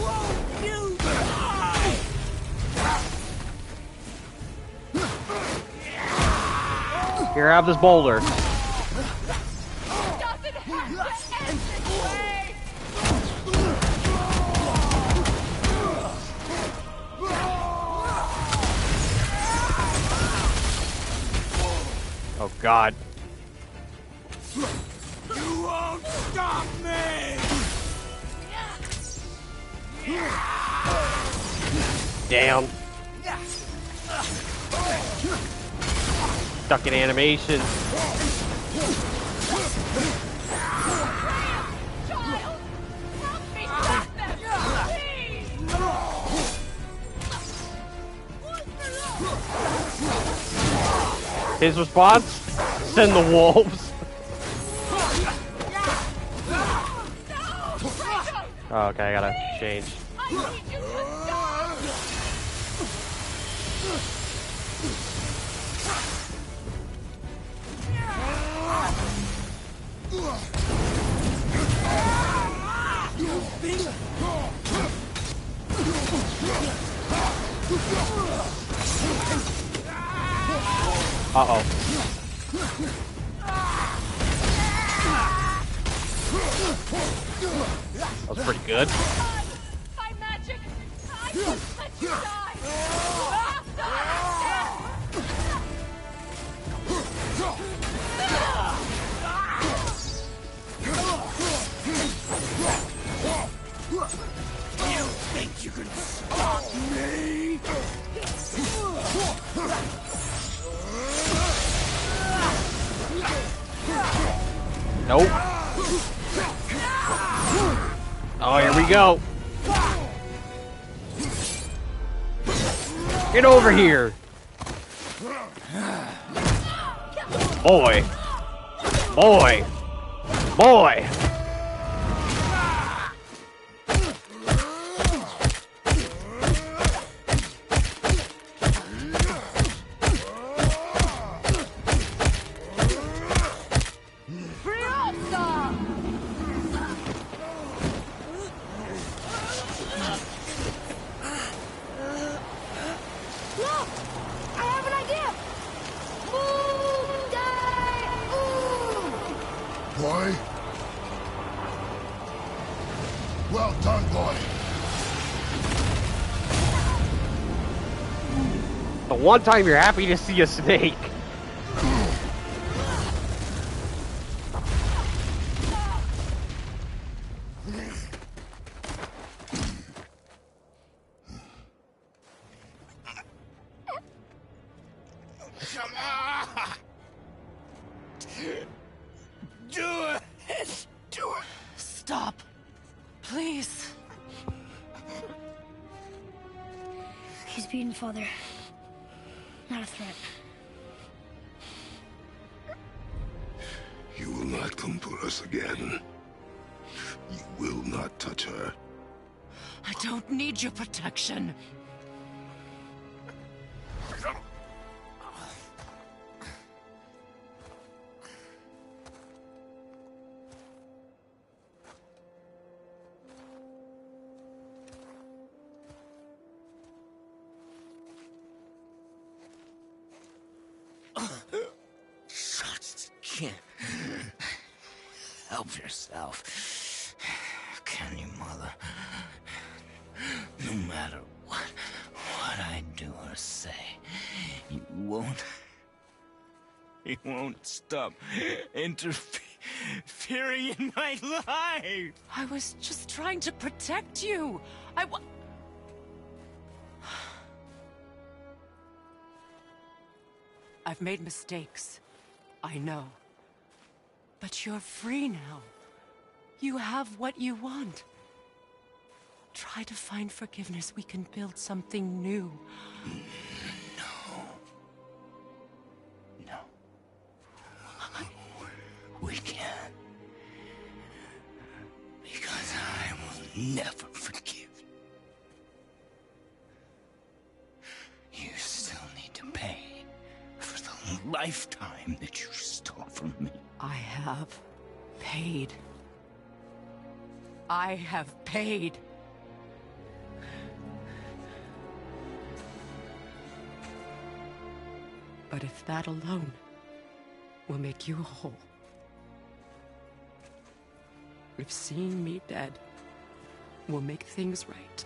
Won't you die? Here, have this boulder. Doesn't have to end this way! Oh, God. You won't stop me! Damn. Stuck in animation. Child! Help me stop them! Please! His response? Send the wolves. Oh, okay, I gotta change. I need you to stop! Uh-oh. That was pretty good. By magic, I won't let you die! You think you can stop me? Nope. Oh, here we go. Get over here. Boy! Boy! Boy! Look! I have an idea! Boy? Well done, boy. The one time you're happy to see a snake. Come on! Do it! Do it! Stop. Please. He's beaten, Father. Not a threat. You will not come for us again. You will not touch her. I don't need your protection. Just can't help yourself. Can you, Mother? No matter what I do or say, you won't stop interfering in my life. I was just trying to protect you. I've made mistakes. I know. But you're free now. You have what you want. Try to find forgiveness. We can build something new. No. We can't. Because I will never forgive you. You still need to pay for the lifetime that you stole from me. I have paid. I have paid. But if that alone will make you whole, if seeing me dead will make things right,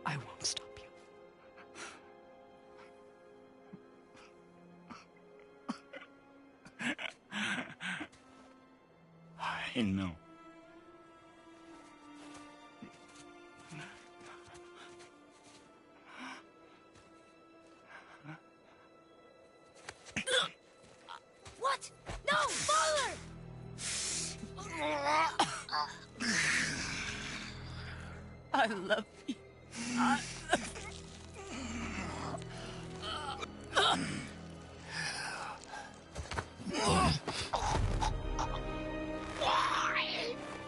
I won't stop you. I know. What? No, Father! I love you.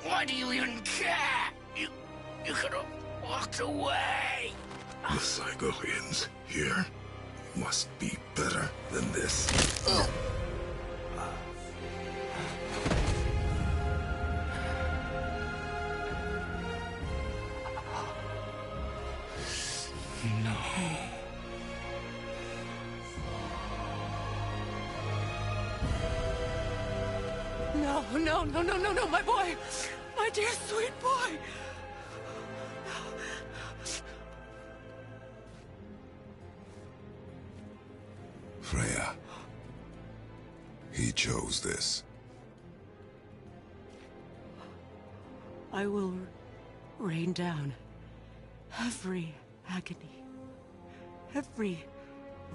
Why do you even care? You could have walked away. The Cygolians here must be better than this. No, my boy! My dear sweet boy! Freya. He chose this. I will rain down every agony, every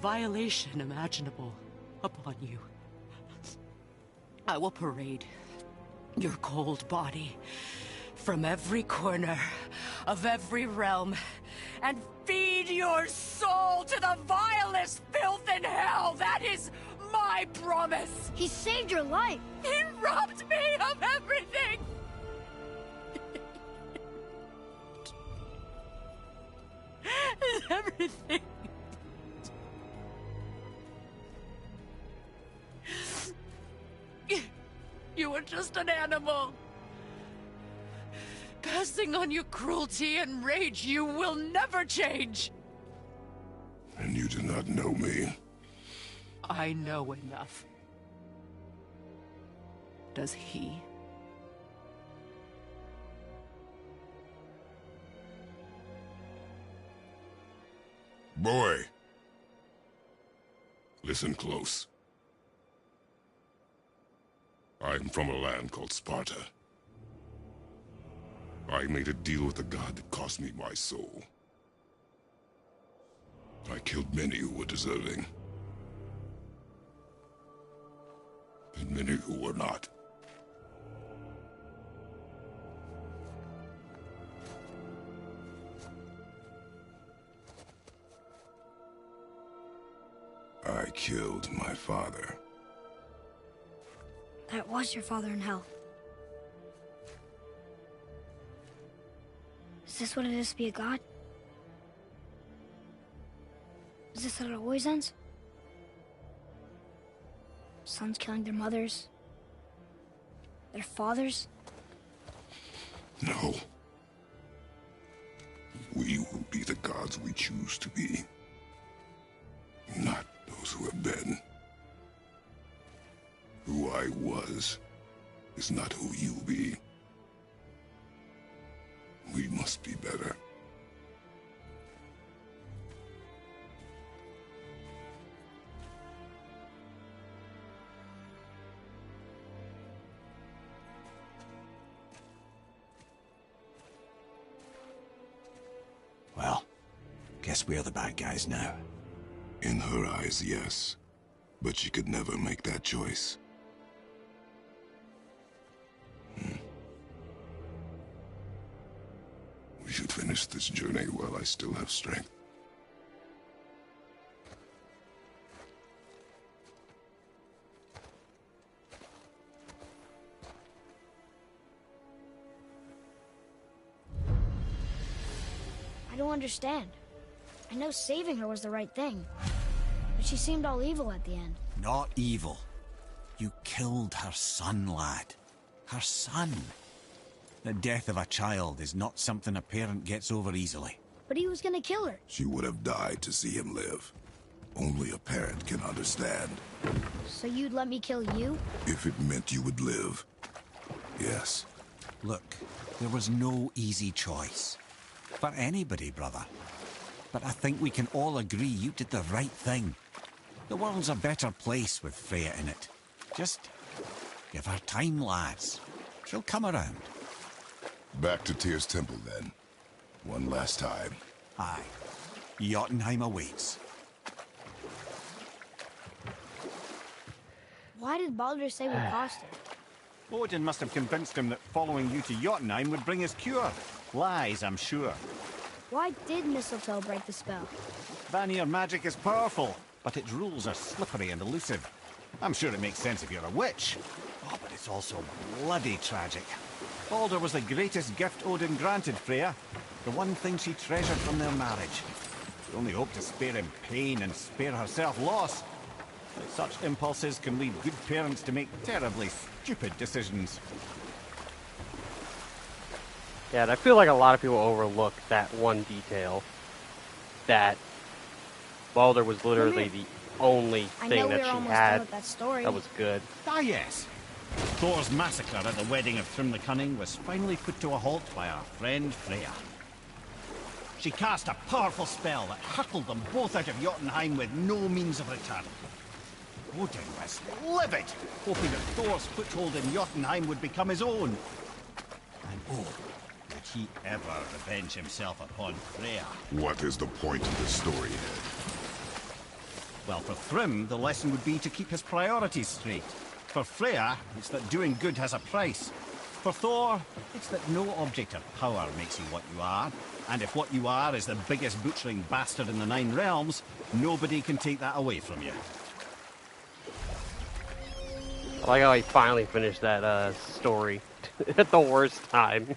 violation imaginable upon you. I will parade your cold body from every corner of every realm and feed your soul to the vilest filth in hell. That is I promise! He saved your life! He robbed me of everything! Everything. You were just an animal. Passing on your cruelty and rage, you will never change. And you do not know me. I know enough. Does he? Boy. Listen close. I am from a land called Sparta. I made a deal with the god that cost me my soul. I killed many who were deserving. And many who were not. I killed my father. That was your father in hell. Is this what it is to be a god? Is this how it always ends? Sons killing their mothers? Their fathers? No. We will be the gods we choose to be. Not those who have been. Who I was is not who you'll be. We must be better. Well, guess we're the bad guys now. In her eyes, yes. But she could never make that choice. We should finish this journey while I still have strength. I don't understand. I know saving her was the right thing. But she seemed all evil at the end. Not evil. You killed her son, lad. Her son. The death of a child is not something a parent gets over easily. But he was gonna kill her. She would have died to see him live. Only a parent can understand. So you'd let me kill you? If it meant you would live. Yes. Look, there was no easy choice. For anybody, brother. But I think we can all agree you did the right thing. The world's a better place with Freya in it. Just give her time, lads. She'll come around. Back to Tyr's temple, then. One last time. Aye. Jotunheim awaits. Why did Baldur say we cost her? Odin must have convinced him that following you to Jotunheim would bring his cure. Lies, I'm sure. Why did mistletoe break the spell? Vanir magic is powerful, but its rules are slippery and elusive. I'm sure it makes sense if you're a witch. Oh, but it's also bloody tragic. Baldur was the greatest gift Odin granted Freya. The one thing she treasured from their marriage. She only hoped to spare him pain and spare herself loss. But such impulses can lead good parents to make terribly stupid decisions. Yeah, and I feel like a lot of people overlook that one detail. That Baldur was literally the only thing that she had that was good. Ah, yes. Thor's massacre at the wedding of Thrym the Cunning was finally put to a halt by our friend Freya. She cast a powerful spell that hurtled them both out of Jotunheim with no means of return. Odin was livid, hoping that Thor's foothold in Jotunheim would become his own. And oh, would he ever revenge himself upon Freya? What is the point of this story, Ed? Well, for Thrym, the lesson would be to keep his priorities straight. For Freya, it's that doing good has a price. For Thor, it's that no object of power makes you what you are. And if what you are is the biggest butchering bastard in the Nine Realms, nobody can take that away from you. Like how I finally finished that story at the worst time.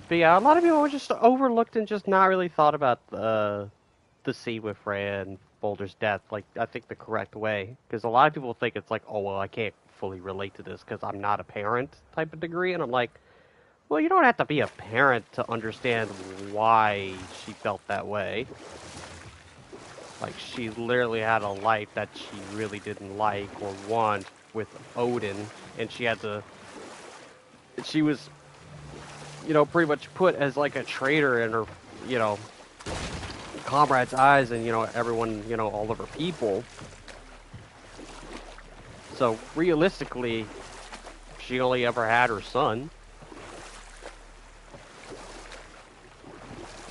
But yeah, a lot of people just overlooked and just not really thought about the scene with Freya and Boulder's death, like, I think the correct way. Because a lot of people think it's like, oh, well, I can't fully relate to this because I'm not a parent type of degree. And I'm like, well, you don't have to be a parent to understand why she felt that way. Like, she literally had a life that she really didn't like or want with Odin. And she had to... She was, you know, pretty much put as, like, a traitor in her, you know, comrades' eyes and, you know, everyone, you know, all of her people. So, realistically, she only ever had her son.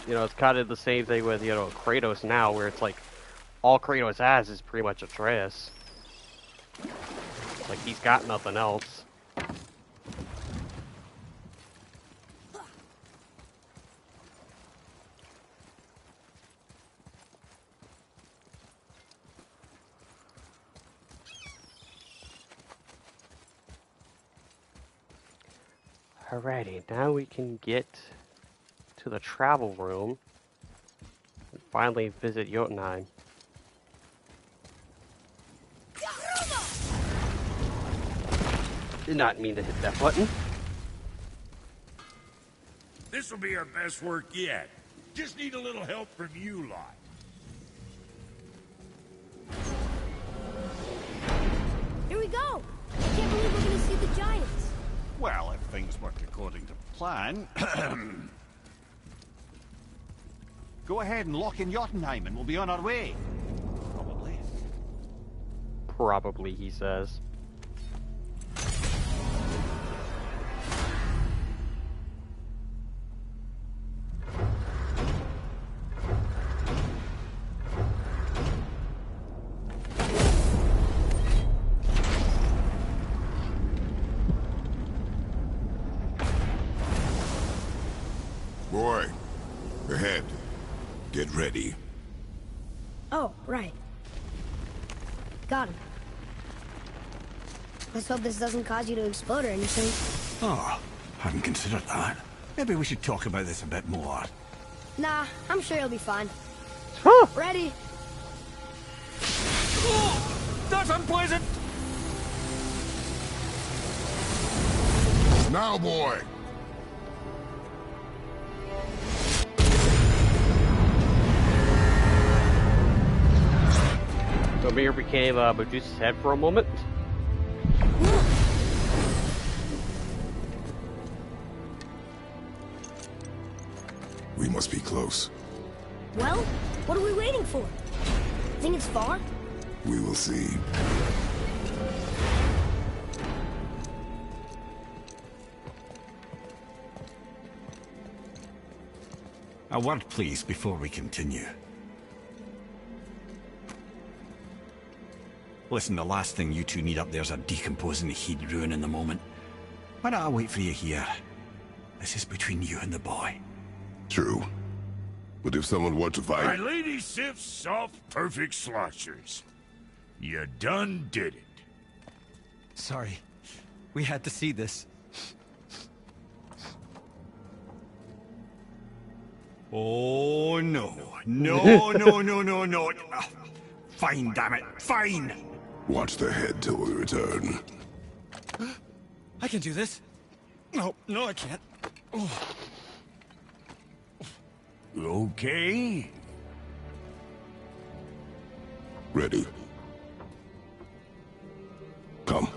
You know, it's kind of the same thing with, you know, Kratos now, where it's like, all Kratos has is pretty much Atreus. Like, he's got nothing else. Alrighty, now we can get to the travel room and finally visit Jotunheim. Did not mean to hit that button. This'll be our best work yet. Just need a little help from you lot. Here we go! I can't believe we're gonna see the giants. Well, if things work according to plan... Go ahead and lock in Jotunheim and we'll be on our way. Probably. Probably, he says. Boy, ahead. Get ready. Oh, right. Got him. Let's hope this doesn't cause you to explode or anything. Oh, hadn't considered that. Maybe we should talk about this a bit more. Nah, I'm sure you'll be fine. Huh. Ready? Oh, that's unpleasant! Now, boy! So Mir became Medusa's head for a moment. We must be close. Well, what are we waiting for? Think it's far? We will see. A word, please, before we continue. Listen, the last thing you two need up there's a decomposing heat ruin in the moment. Why don't I wait for you here? This is between you and the boy. True. But if someone were to My fight... lady Sif's soft, perfect sloshers. You done did it. Sorry. We had to see this. Oh, no. No, no, no, no, no. Fine, damn it. Fine! Watch the head till we return. I can do this. No, no, I can't. Oh. Okay. Ready. Come.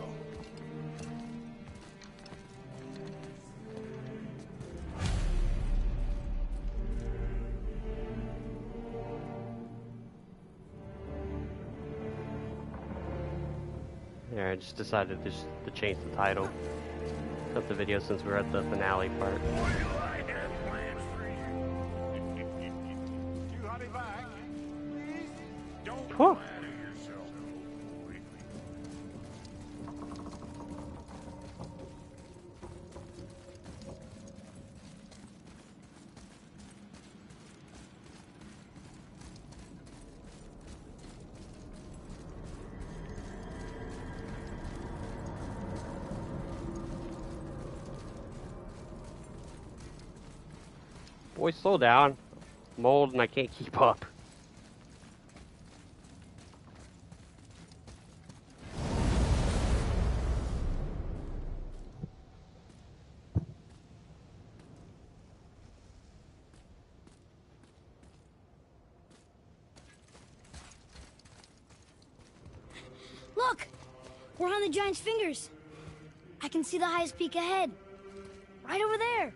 Yeah, I just decided to change the title of the video since we're at the finale part. Whew. Boy, slow down. I'm old and I can't keep up. Look! We're on the giant's fingers. I can see the highest peak ahead. Right over there.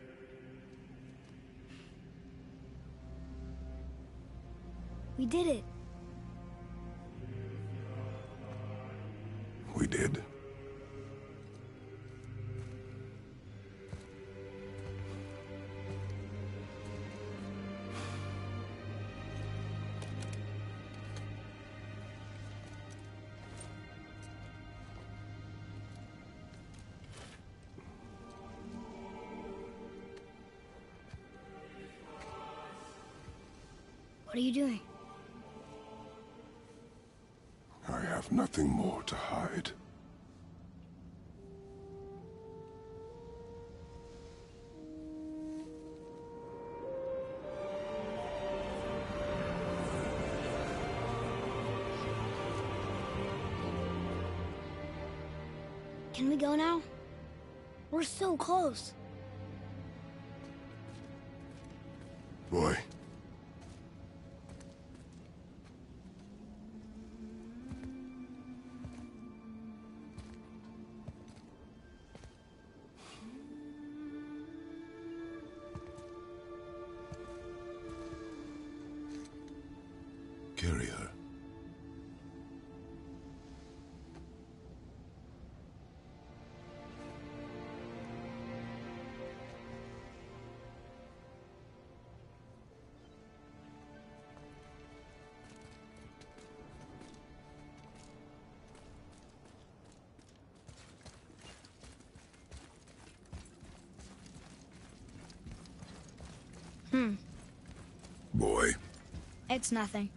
We did it. We did. What are you doing? I have nothing more to hide. Can we go now? We're so close. Boy. Carry her. Boy. It's nothing.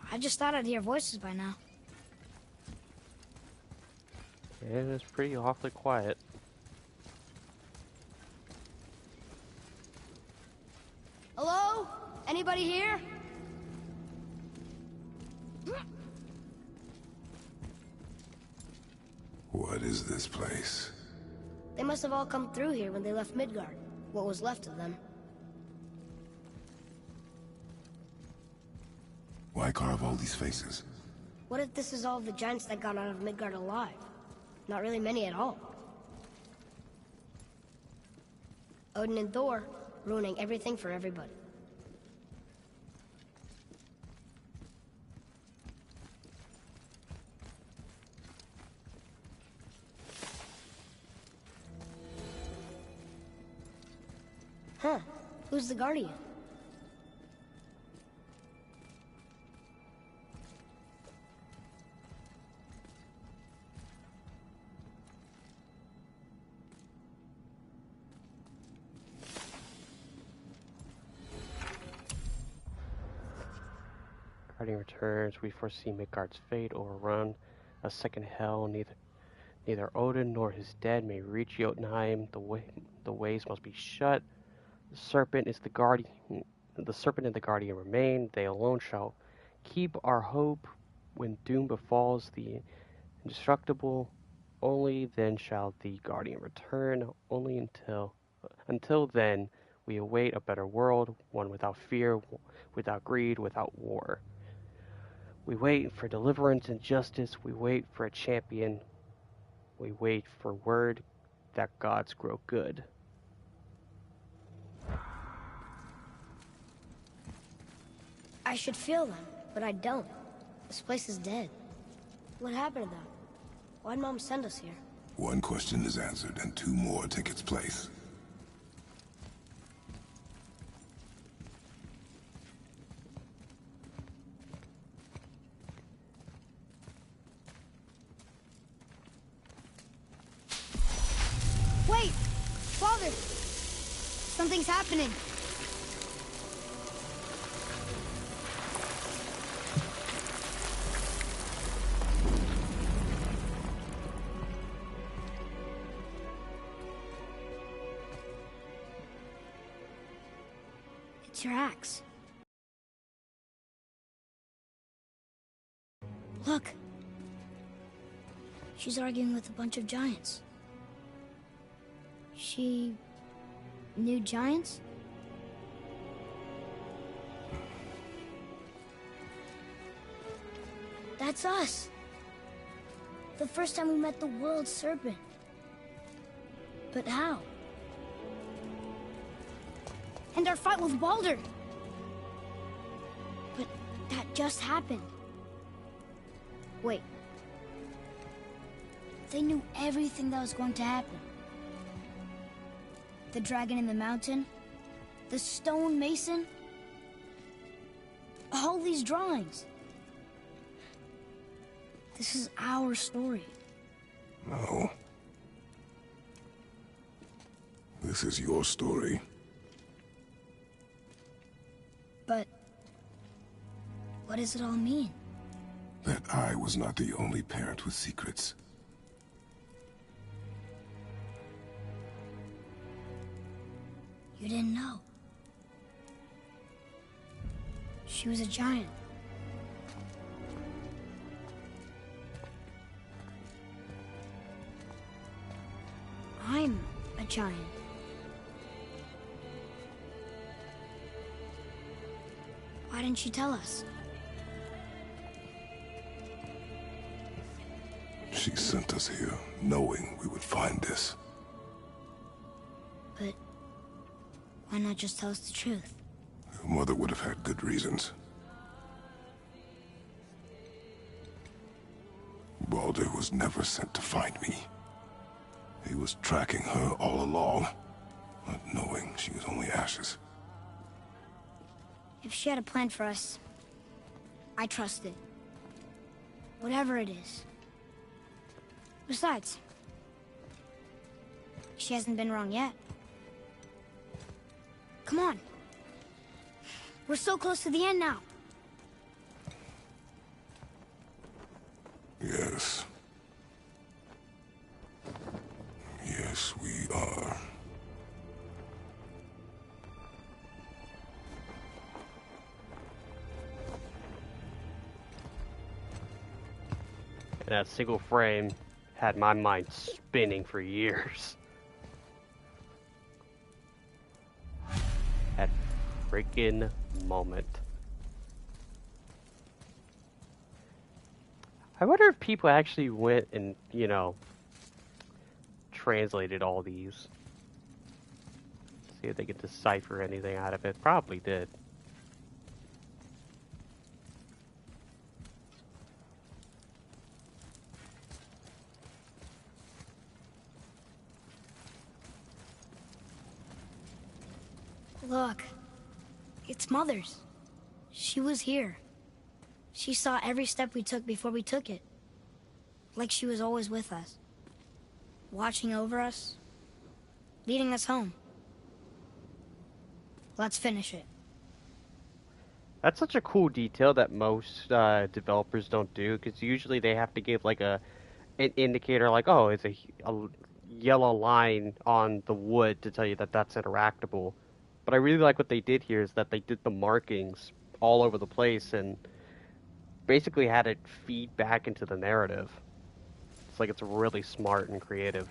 I just thought I'd hear voices by now. Yeah, it's pretty awfully quiet. Hello? Anybody here? What is this place? They must have all come through here when they left Midgard. What was left of them. Why carve all these faces? What if this is all the giants that got out of Midgard alive? Not really many at all. Odin and Thor, ruining everything for everybody. Huh. Who's the Guardian? Guardian returns. We foresee Midgard's fate, overrun a second hell. Neither Odin nor his dead may reach Jotunheim. The ways must be shut. The serpent is the guardian. The serpent and the guardian remain. They alone shall keep our hope. When doom befalls the indestructible, only then shall the guardian return. Only until then, we await a better world, one without fear, without greed, without war. We wait for deliverance and justice. We wait for a champion. We wait for word that gods grow good. I should feel them, but I don't. This place is dead. What happened to them? Why'd Mom send us here? One question is answered, and two more take its place. Wait! Father! Something's happening. It's your axe. Look. She's arguing with a bunch of giants. She knew giants? That's us. The first time we met the world serpent. But how? And our fight with Baldur. But that just happened. Wait. They knew everything that was going to happen. The dragon in the mountain, the stone mason, all these drawings. This is our story. No. This is your story. But what does it all mean? That I was not the only parent with secrets. You didn't know. She was a giant. I'm a giant. Why didn't you tell us? She sent us here, knowing we would find this. But why not just tell us the truth? Your mother would have had good reasons. Baldur was never sent to find me. He was tracking her all along, not knowing she was only ashes. If she had a plan for us, I trust it. Whatever it is. Besides, she hasn't been wrong yet. Come on. We're so close to the end now. Yes. Yes, we are. And that single frame had my mind spinning for years. That freaking moment. I wonder if people actually went and, you know, translated all these. See if they could decipher anything out of it. Probably did. Look. It's Mother's. She was here. She saw every step we took before we took it. Like she was always with us. Watching over us. Leading us home. Let's finish it. That's such a cool detail that most developers don't do, because usually they have to give like an indicator, like, oh, it's a yellow line on the wood to tell you that that's interactable. But I really like what they did here is that they did the markings all over the place and basically had it feed back into the narrative. It's like it's really smart and creative.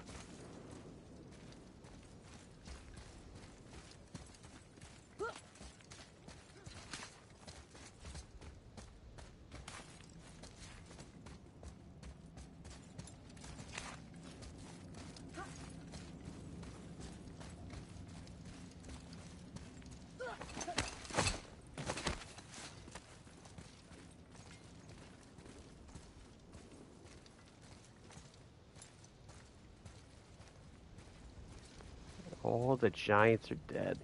All the giants are dead.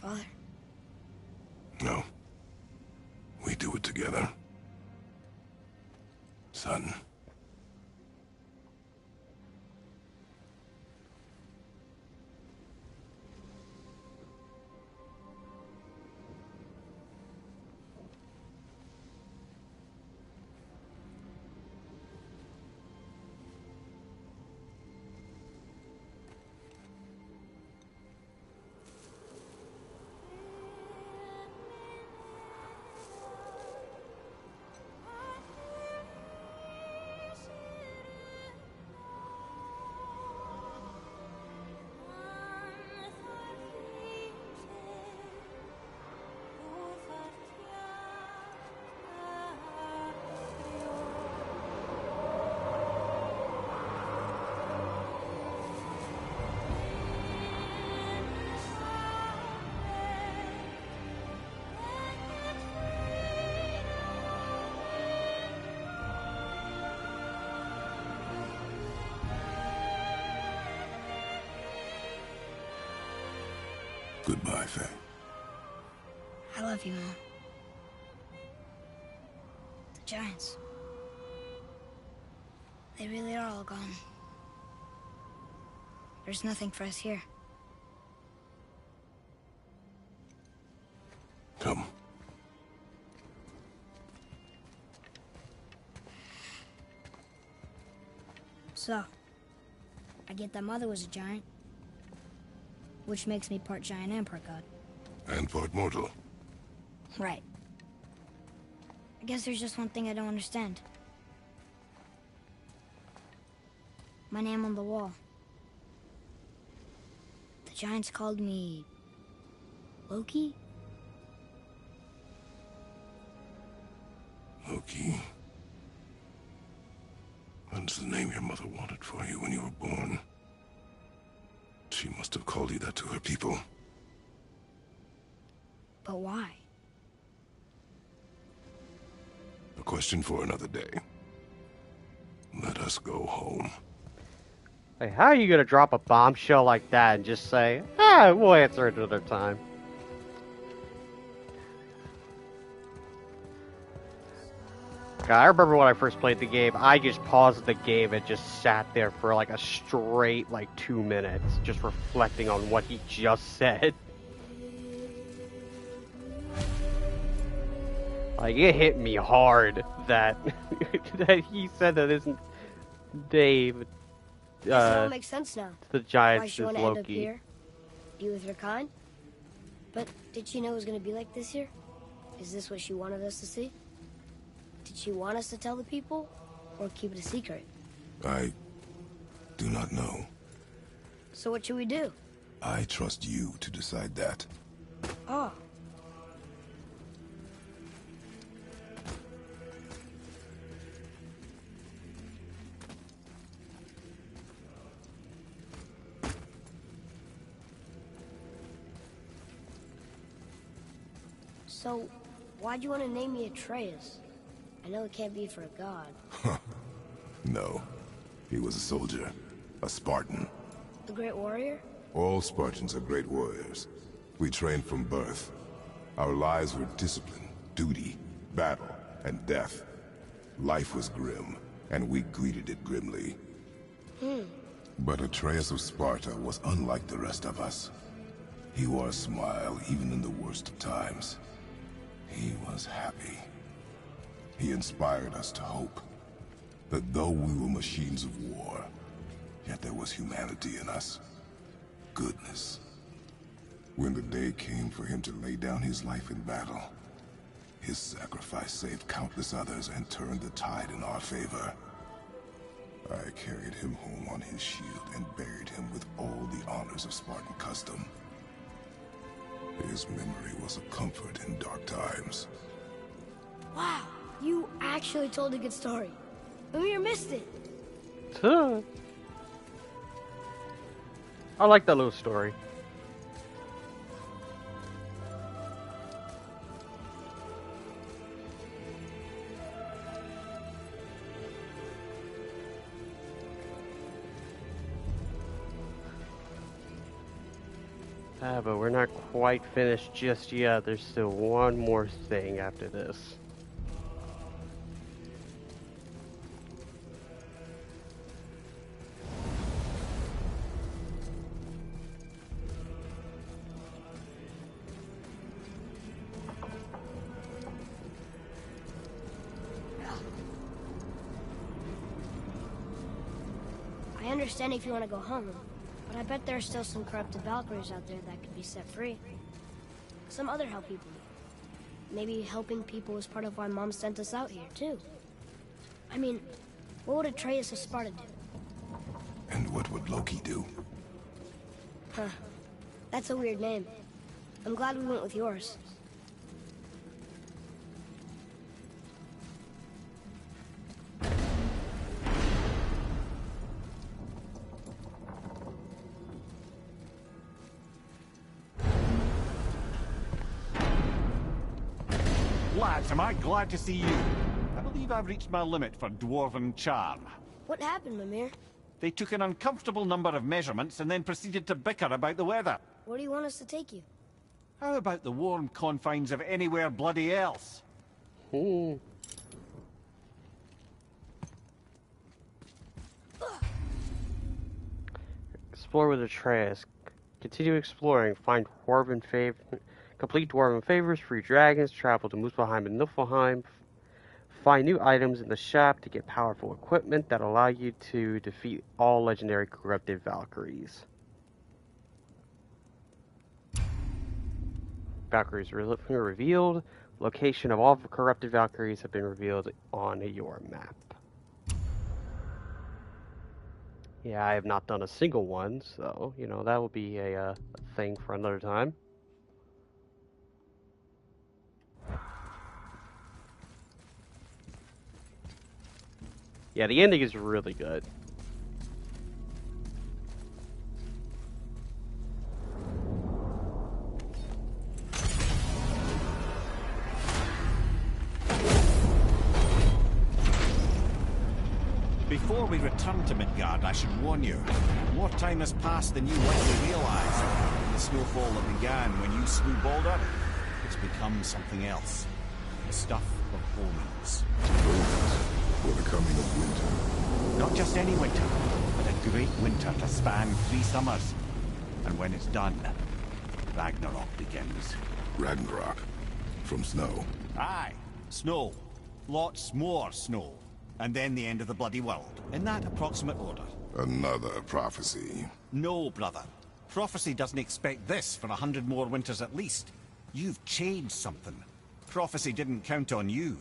Father. No. We do it together. son. Goodbye, Faye. I love you, Mom. The giants. They really are all gone. There's nothing for us here. Come. So, I get that Mother was a giant, which makes me part giant and part god. And part mortal. Right. I guess there's just one thing I don't understand. My name on the wall. The giants called me... Loki? Loki. That's the name your mother wanted for you when you were born. She must have called you that to her people. But why? A question for another day. Let us go home. Hey, how are you gonna drop a bombshell like that and just say, ah, we'll answer it another time? God, I remember when I first played the game, I just paused the game and just sat there for like a straight, 2 minutes, just reflecting on what he just said. Like, it hit me hard that that he said that isn't Dave. This all makes sense now. The Giants Why is she want to end up Loki. here, be with her kind. But did she know it was going to be like this here? Is this what she wanted us to see? Did she want us to tell the people, or keep it a secret? I do not know. So what should we do? I trust you to decide that. Oh. So, why'd you want to name me Atreus? I know it can't be for a god. No. He was a soldier. A Spartan. A great warrior? All Spartans are great warriors. We trained from birth. Our lives were discipline, duty, battle, and death. Life was grim, and we greeted it grimly. But Atreus of Sparta was unlike the rest of us. He wore a smile even in the worst of times. He was happy. He inspired us to hope that though we were machines of war, yet there was humanity in us. Goodness. When the day came for him to lay down his life in battle, his sacrifice saved countless others and turned the tide in our favor. I carried him home on his shield and buried him with all the honors of Spartan custom. His memory was a comfort in dark times. Wow, you actually told a good story. Amir missed it. I like that little story. But we're not quite finished just yet. There's still one more thing after this. I understand if you want to go home, but I bet there are still some corrupted Valkyries out there that could be set free. Some other help people need. Maybe helping people is part of why Mom sent us out here, too. I mean, what would Atreus of Sparta do? And what would Loki do? Huh. That's a weird name. I'm glad we went with yours. Lads, am I glad to see you? I believe I've reached my limit for dwarven charm. What happened, Mimir? They took an uncomfortable number of measurements and then proceeded to bicker about the weather. Where do you want us to take you? How about the warm confines of anywhere bloody else? Explore with Atreus. Continue exploring. Find dwarven favor. Complete dwarven favors. Free dragons. Travel to Muspelheim and Niflheim. Find new items in the shop to get powerful equipment that allow you to defeat all legendary corrupted Valkyries. Valkyries revealed. Location of all corrupted Valkyries have been revealed on your map. Yeah, I have not done a single one, so, you know, that will be a thing for another time. Yeah, the ending is really good. Before we return to Midgard, I should warn you. More time has passed than you likely realize. The snowfall that began when you slew Baldur, it's become something else. The stuff of omens. For the coming of winter. Not just any winter, but a great winter to span 3 summers. And when it's done, Ragnarok begins. Ragnarok. From snow. Aye, snow. Lots more snow. And then the end of the bloody world, in that approximate order. Another prophecy. No, brother. Prophecy doesn't expect this for 100 more winters at least. You've changed something. Prophecy didn't count on you.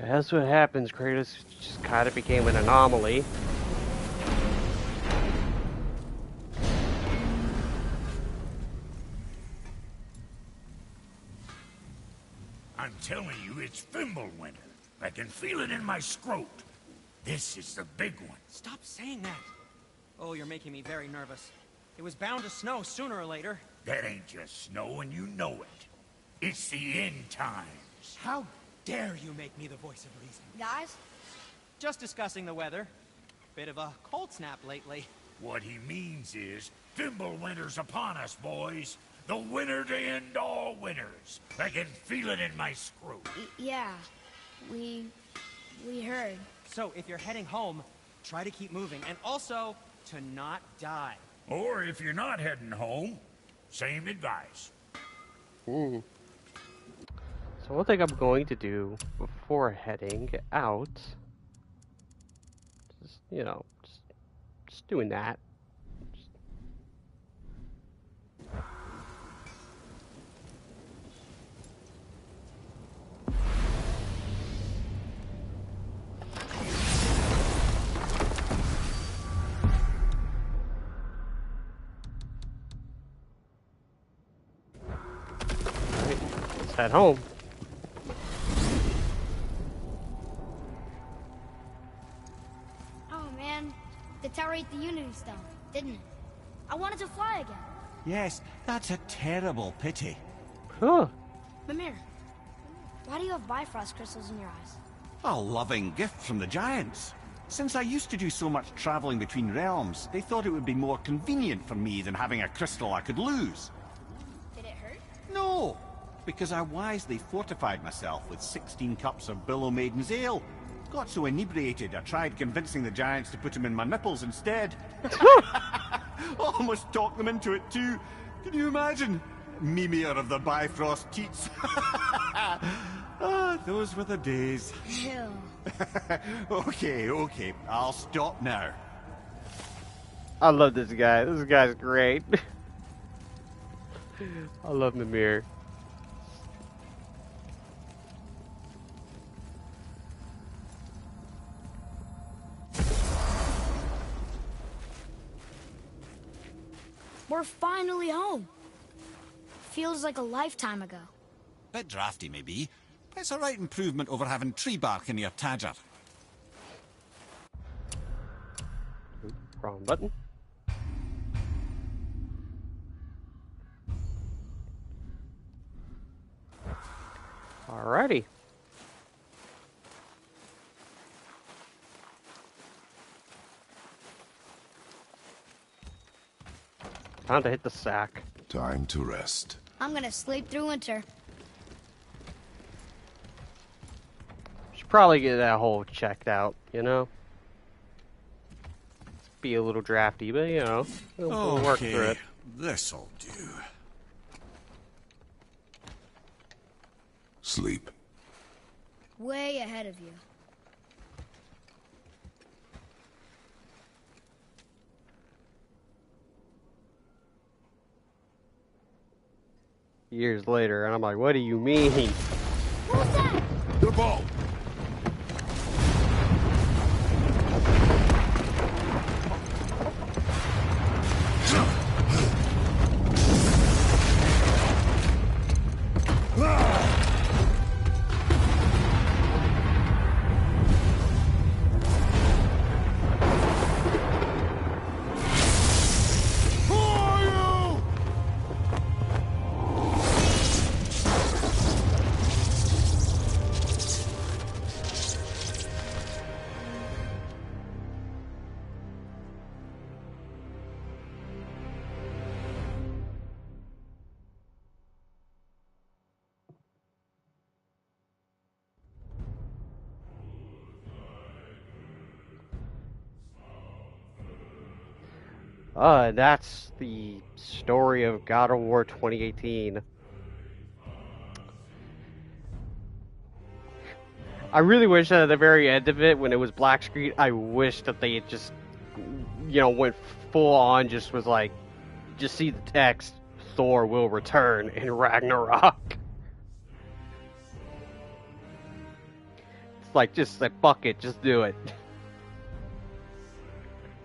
That's what happens. Kratos just kind of became an anomaly. I'm telling you, it's Fimbulwinter. I can feel it in my scrot. This is the big one. Stop saying that. Oh, you're making me very nervous. It was bound to snow sooner or later. That ain't just snow, and you know it. It's the end times. How dare you make me the voice of reason? Guys? Just discussing the weather. Bit of a cold snap lately. What he means is, Fimbulwinter's upon us, boys. The winter to end all winters. I can feel it in my screw. Yeah. We heard. So, if you're heading home, try to keep moving. And also, to not die. Or if you're not heading home, same advice. So one thing I'm going to do before heading out, just, you know, just doing that. At home. Oh man, the tower ate the Unity Stone, didn't it? I wanted to fly again. Yes, that's a terrible pity. Huh. Mimir, why do you have Bifrost crystals in your eyes? A loving gift from the giants. Since I used to do so much traveling between realms, they thought it would be more convenient for me than having a crystal I could lose. Did it hurt? No, because I wisely fortified myself with 16 cups of Billow Maiden's Ale. Got so inebriated, I tried convincing the giants to put them in my nipples instead. Almost talked them into it too. Can you imagine? Mimir of the Bifrost teats. Ah, those were the days. Ew. Okay, I'll stop now. I love this guy. This guy's great. I love Mimir. We're finally home. Feels like a lifetime ago. Bit drafty, maybe. But it's a right improvement over having tree bark in your tadger. Wrong button. Alrighty. Time to hit the sack. Time to rest. I'm gonna sleep through winter. Should probably get that hole checked out, you know? Be a little drafty, but you know, we'll work through it. This'll do. Sleep. Way ahead of you. Years later, and I'm like, what do you mean? Who's that? The ball. That's the story of God of War 2018. I really wish that at the very end of it, when it was black screen, I wish that they had just, you know, went full on, just was like, just see the text, Thor will return in Ragnarok. It's like, just like, fuck it, just do it.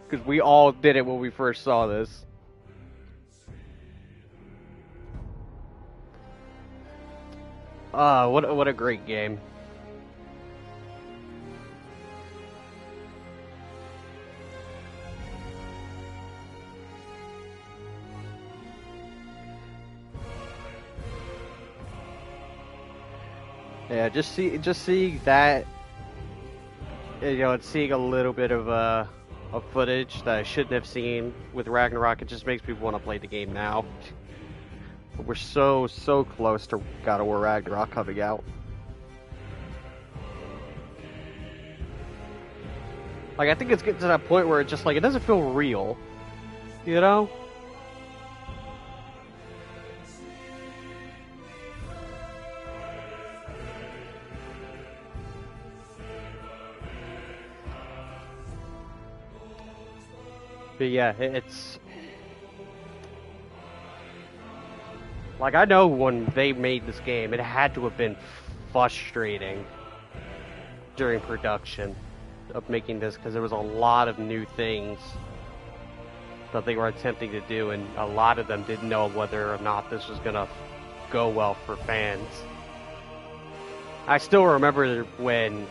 Because we all did it when we first saw this. What a great game. Yeah, just seeing that, you know, and seeing a little bit of footage that I shouldn't have seen with Ragnarok, it just makes people want to play the game now. We're so close to God of War Ragnarok coming out. Like, I think it's getting to that point where it's just like, it doesn't feel real, you know? But yeah, it's like, I know when they made this game, it had to have been frustrating during production of making this, because there was a lot of new things that they were attempting to do, and a lot of them didn't know whether or not this was gonna go well for fans. I still remember when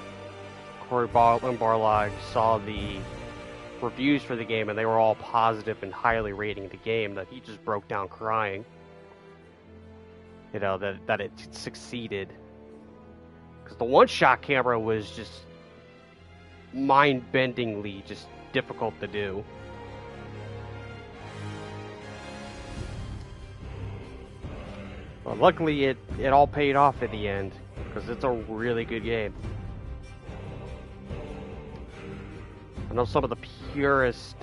Corey Barlog saw the reviews for the game, and they were all positive and highly rating the game, that he just broke down crying. You know, that it succeeded. Because the one-shot camera was just mind-bendingly just difficult to do. But luckily it all paid off at the end, because it's a really good game. I know some of the purest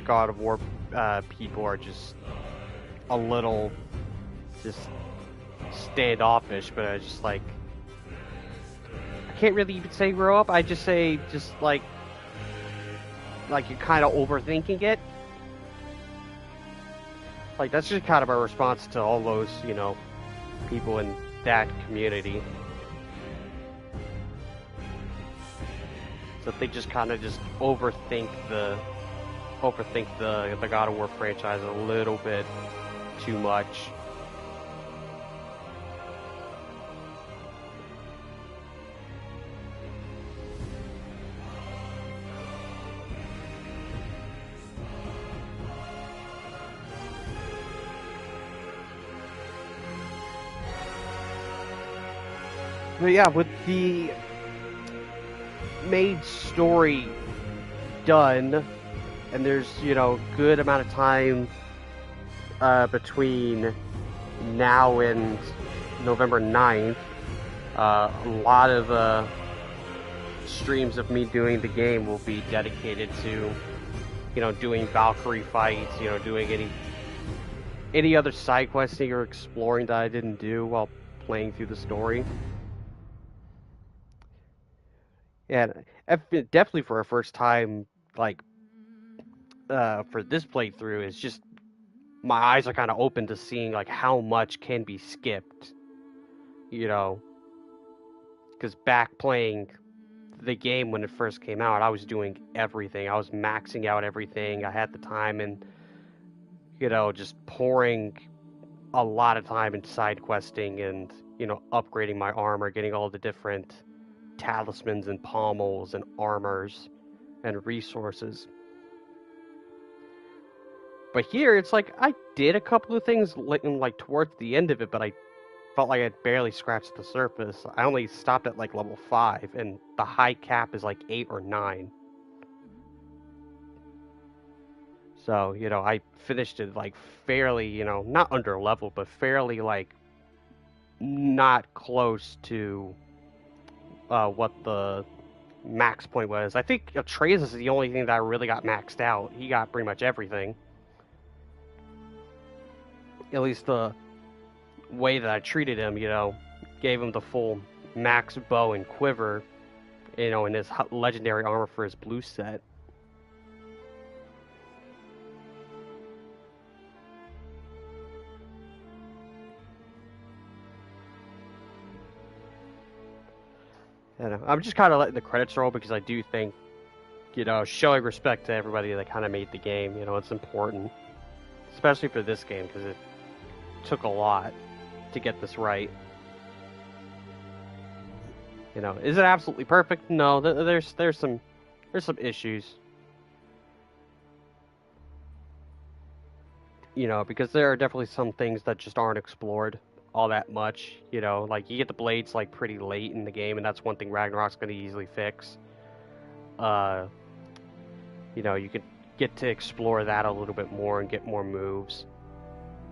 God of War people are just a little just standoffish, but I just like, can't really even say grow up. I just say just like you're kind of overthinking it. Like, that's just kind of a response to all those, you know, people in that community. So they just kind of just overthink the God of War franchise a little bit too much. But yeah, with the main story done, and there's, you know, good amount of time between now and November 9th, a lot of streams of me doing the game will be dedicated to, you know, doing Valkyrie fights, you know, doing any other side questing or exploring that I didn't do while playing through the story. Yeah, definitely for a first time, like, for this playthrough, it's just, my eyes are kind of open to seeing, like, how much can be skipped, you know, because back playing the game when it first came out, I was doing everything. I was maxing out everything. I had the time and, you know, just pouring a lot of time in side questing and, you know, upgrading my armor, getting all the different talismans and pommels and armors and resources. But here, it's like, I did a couple of things like towards the end of it, but I felt like I'd barely scratched the surface. I only stopped at like level 5, and the high cap is like 8 or 9. So, you know, I finished it like fairly, you know, not under level, but fairly like not close to what the max point was. I think Atreus is the only thing that I really got maxed out. He got pretty much everything. At least the way that I treated him, you know, gave him the full max bow and quiver, you know, in his legendary armor for his blue set. And I'm just kind of letting the credits roll because I do think, you know, showing respect to everybody that kind of made the game, you know, it's important. Especially for this game, because it took a lot to get this right. You know, is it absolutely perfect? No, there's some issues. You know, because there are definitely some things that just aren't explored all that much. You know, like you get the blades like pretty late in the game, and that's one thing Ragnarok's going to easily fix. You know, you could get to explore that a little bit more and get more moves.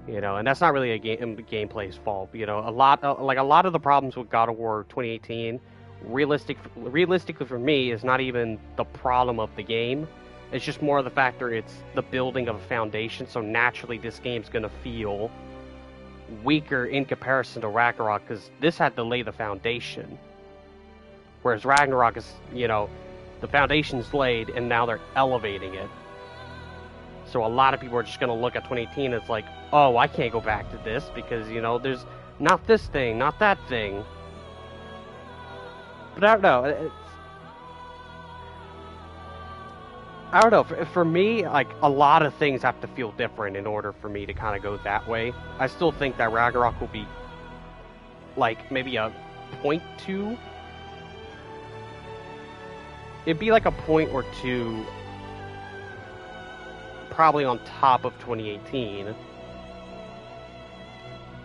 You know, and that's not really a gameplay's fault. You know, a lot of the problems with God of War 2018, realistically for me, is not even the problem of the game. It's just more of the factor it's the building of a foundation. So naturally, this game's gonna feel weaker in comparison to Ragnarok because this had to lay the foundation, whereas Ragnarok is, you know, the foundation's laid and now they're elevating it. So a lot of people are just going to look at 2018 and it's like, oh, I can't go back to this because, you know, there's not this thing, not that thing. But I don't know. I don't know. For me, like, a lot of things have to feel different in order for me to kind of go that way. I still think that Ragnarok will be, like, maybe a 0.2. It'd be like a point or two probably on top of 2018,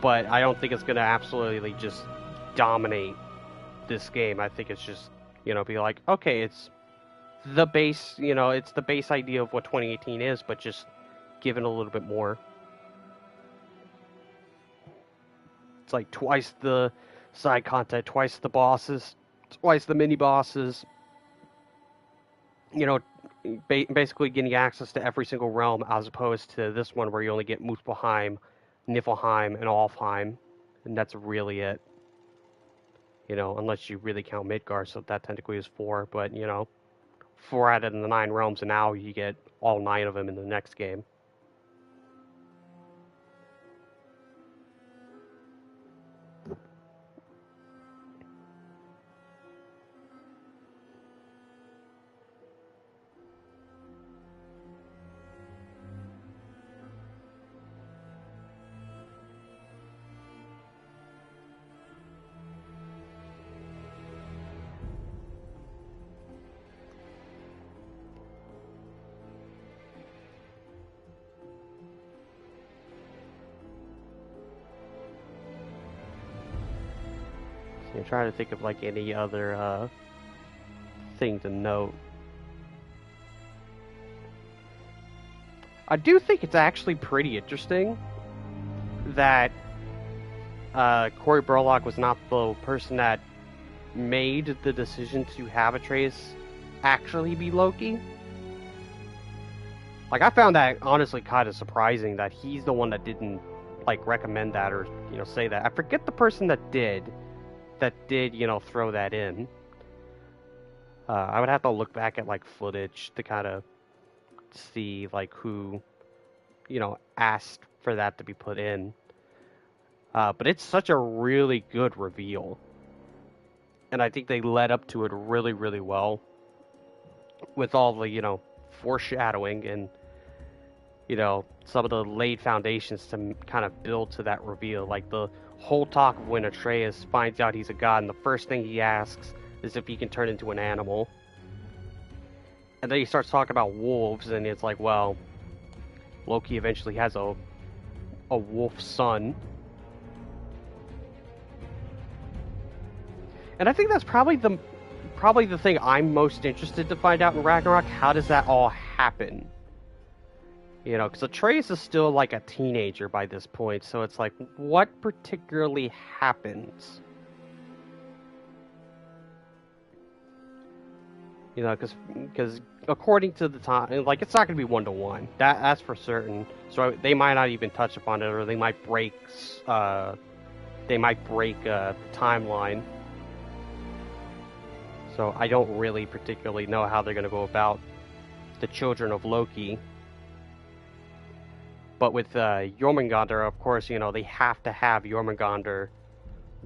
but I don't think it's going to absolutely just dominate this game. I think it's just, you know, be like, okay, it's the base, you know, it's the base idea of what 2018 is, but just given a little bit more. It's like twice the side content, twice the bosses, twice the mini bosses, you know, basically getting access to every single realm, as opposed to this one where you only get Muspelheim, Niflheim, and Alfheim, and that's really it. You know, unless you really count Midgard, so that technically is 4. But, you know, 4 out of the 9 realms, and now you get all 9 of them in the next game. I'm trying to think of like any other thing to note. I do think it's actually pretty interesting that Corey Burlock was not the person that made the decision to have Atreus actually be Loki. Like, I found that honestly kind of surprising that he's the one that didn't like recommend that or, you know, say that. I forget the person that did, you know, throw that in. I would have to look back at like footage to kind of see like who, you know, asked for that to be put in. But it's such a really good reveal. And I think they led up to it really, really well. With all the, you know, foreshadowing and, you know, some of the laid foundations to kind of build to that reveal. Like the whole talk of when Atreus finds out he's a god, and the first thing he asks is if he can turn into an animal. And then he starts talking about wolves, and it's like, well, Loki eventually has a wolf son. And I think that's probably the thing I'm most interested to find out in Ragnarok. How does that all happen? You know, because Atreus is still like a teenager by this point, so it's like, what particularly happens? You know, because according to the time, like, it's not going to be 1-to-1. That's for certain. So they might not even touch upon it, or they might break the timeline. So I don't really particularly know how they're going to go about the children of Loki. But with Jormungandr, of course, you know, they have to have Jormungandr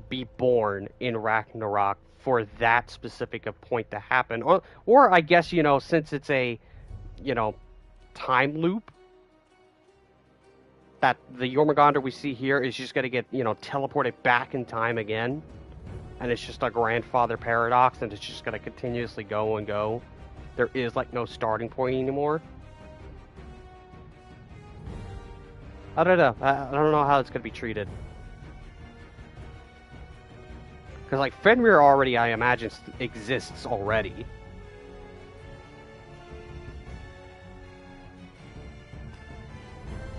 be born in Ragnarok for that specific point to happen. Or I guess, you know, since it's a, you know, time loop, that the Jormungandr we see here is just going to get, you know, teleported back in time again. And it's just a grandfather paradox, and it's just going to continuously go and go. There is, like, no starting point anymore. I don't know. I don't know how it's going to be treated. Because, like, Fenrir already, I imagine, exists already.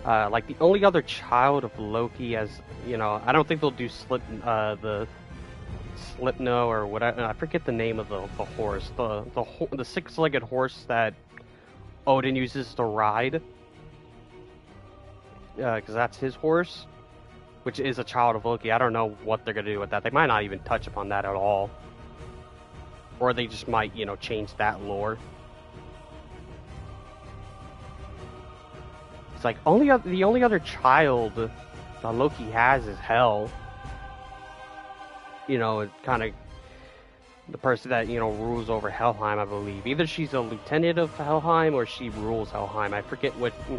Like, the only other child of Loki, as, you know, I don't think they'll do the Slipno or whatever. I forget the name of the horse. The six-legged horse that Odin uses to ride. Because that's his horse, which is a child of Loki. I don't know what they're going to do with that. They might not even touch upon that at all. Or they just might, you know, change that lore. It's like, the only other child that Loki has is Hel. You know, it's kind of the person that, you know, rules over Helheim, I believe. Either she's a lieutenant of Helheim or she rules Helheim. I forget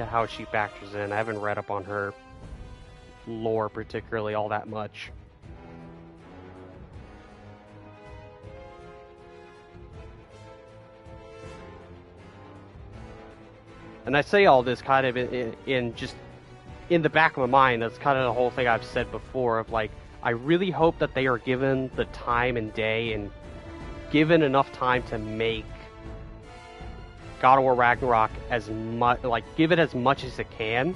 how she factors in. I haven't read up on her lore particularly all that much. And I say all this kind of in just in the back of my mind. That's kind of the whole thing I've said before of like, I really hope that they are given the time and day and given enough time to make God of War Ragnarok as much, like, give it as much as it can.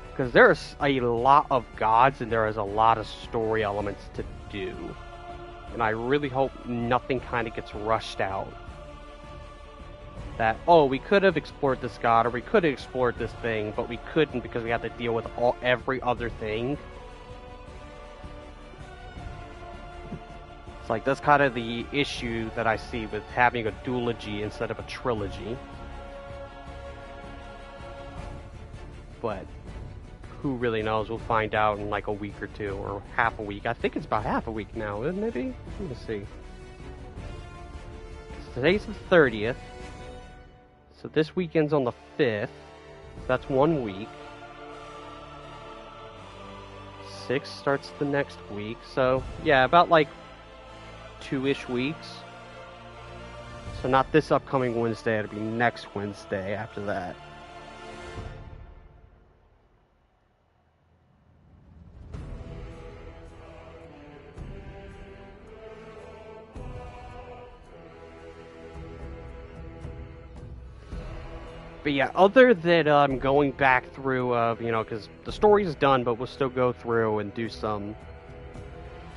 Because there's a lot of gods and there is a lot of story elements to do. And I really hope nothing kind of gets rushed out. That, oh, we could have explored this god, or we could have explored this thing, but we couldn't because we had to deal with every other thing. It's like that's kind of the issue that I see with having a duology instead of a trilogy. But who really knows? We'll find out in like a week or two, or half a week. I think it's about half a week now, isn't it? Maybe? Let me see. Today's the 30th. So this weekend's on the 5th. That's 1 week. 6 starts the next week. So, yeah, about like 2-ish weeks. So not this upcoming Wednesday, it'll be next Wednesday after that. But yeah, other than going back through, because the story's done, but we'll still go through and do some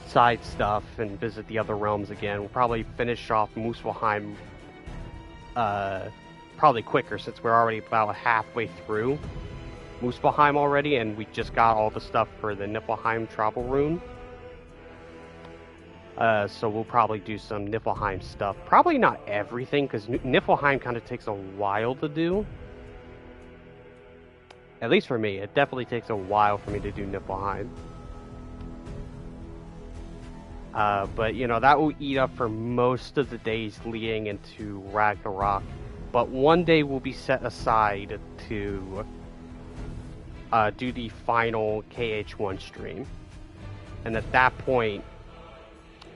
side stuff and visit the other realms again. We'll probably finish off Muspelheim probably quicker, since we're already about halfway through Muspelheim already, and we just got all the stuff for the Niflheim travel rune. So we'll probably do some Niflheim stuff. Probably not everything, because Niflheim kind of takes a while to do. At least for me, it definitely takes a while for me to do Niflheim. But, that will eat up for most of the days leading into Ragnarok. But one day will be set aside to do the final KH1 stream. And at that point,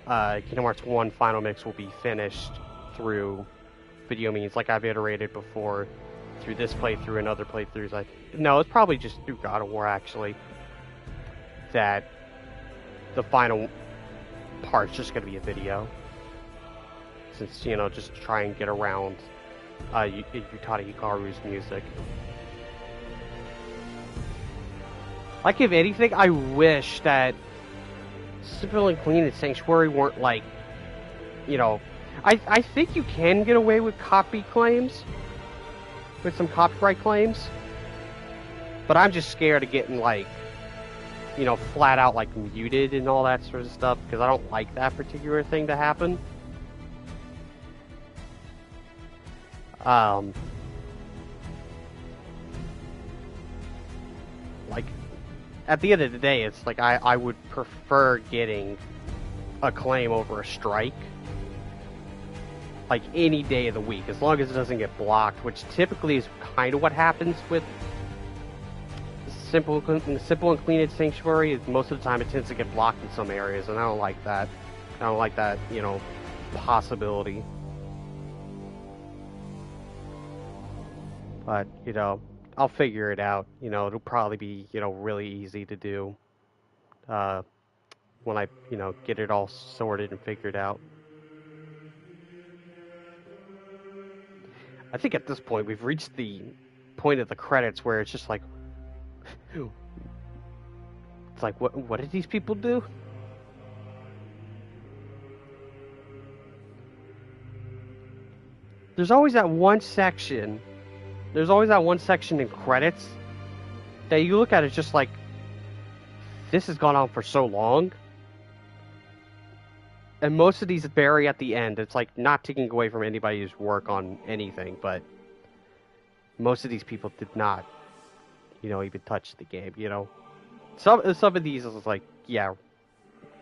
Kingdom Hearts 1 Final Mix will be finished through video means, like I've iterated before, through this playthrough and other playthroughs. No, it's probably just through God of War, actually, that the final part's just going to be a video. Since, just to try and get around Utada Hikaru's music. Like, if anything, I wish that Civil and Clean and Sanctuary weren't like, I think you can get away with copy claims, with some copyright claims, but I'm just scared of getting like, flat out like muted and all that sort of stuff, because I don't like that particular thing to happen. Like, at the end of the day, it's like I would prefer getting a claim over a strike, like any day of the week, as long as it doesn't get blocked, which typically is kind of what happens with Simple and Clean Sanctuary. Most of the time it tends to get blocked in some areas, and I don't like that. I don't like that, possibility. But, I'll figure it out. It'll probably be, really easy to do when I, get it all sorted and figured out. I think at this point we've reached the point of the credits where it's just like, it's like, what did these people do? There's always that one section. There's always that one section in credits that you look at, it's just like, this has gone on for so long. And most of these bury at the end. It's like, not taking away from anybody's work on anything, but most of these people did not, even touch the game, Some of these is like, yeah,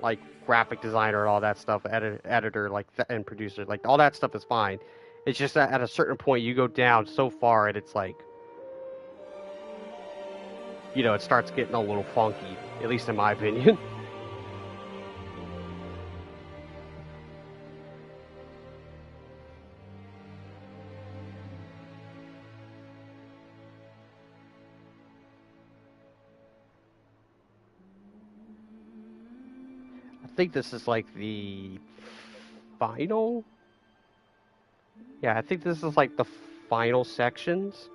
like graphic designer and all that stuff, editor, like, and producer, like, all that stuff is fine. It's just that at a certain point you go down so far and it's like, it starts getting a little funky, at least in my opinion. I think this is like the final. Yeah, I think this is like the final sections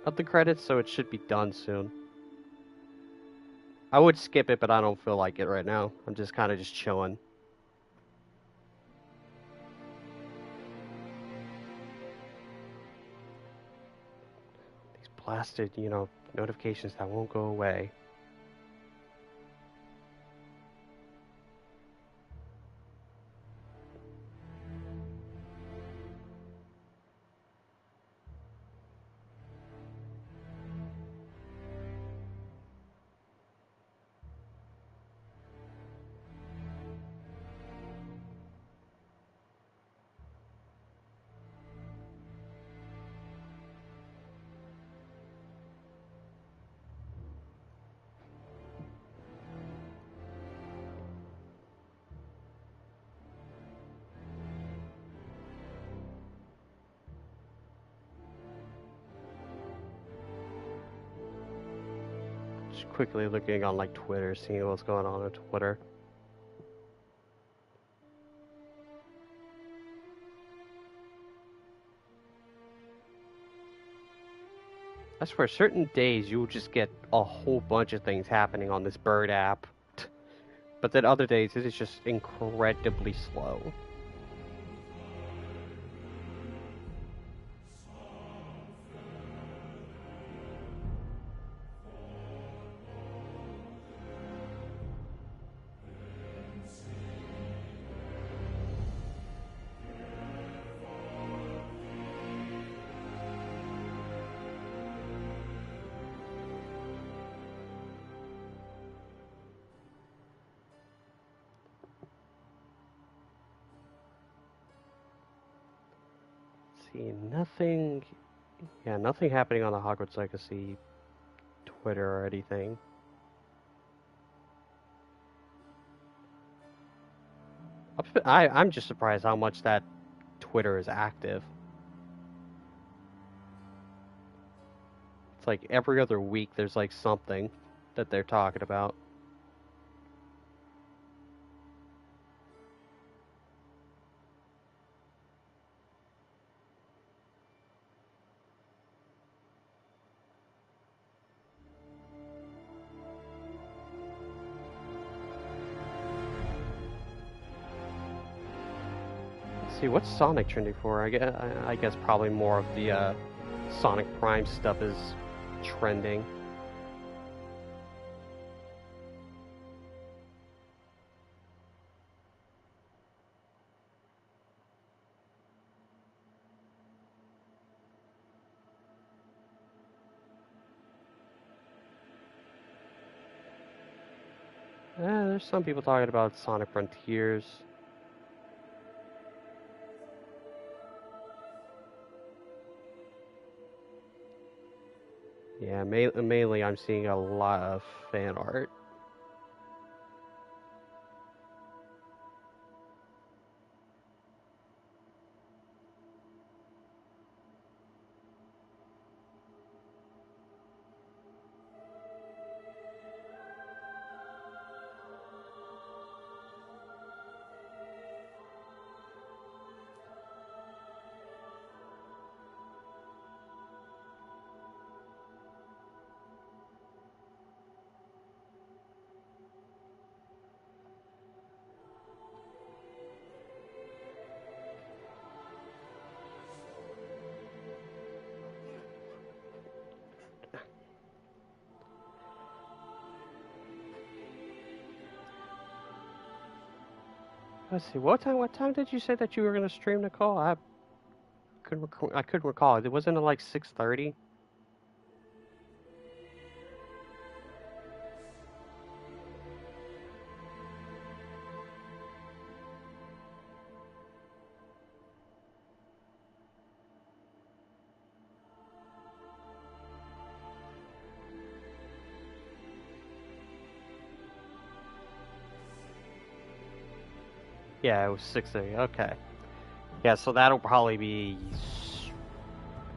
of the credits, so it should be done soon. I would skip it, but I don't feel like it right now. I'm just kind of just chilling. These blasted, notifications that won't go away. Just quickly looking on like Twitter, seeing what's going on Twitter. I swear, certain days you'll just get a whole bunch of things happening on this bird app. But then other days it is just incredibly slow. See, nothing... Yeah, nothing happening on the Hogwarts Legacy Twitter or anything. I'm just surprised how much that Twitter is active. It's like every other week there's like something that they're talking about. See, what's Sonic trending for? I guess probably more of the Sonic Prime stuff is trending. There's some people talking about Sonic Frontiers. Yeah, mainly I'm seeing a lot of fan art. Let's see. What time did you say that you were gonna stream, Nicole? I couldn't recall. It wasn't it like 6:30? Yeah, it was 6:30. Okay. Yeah, so that'll probably be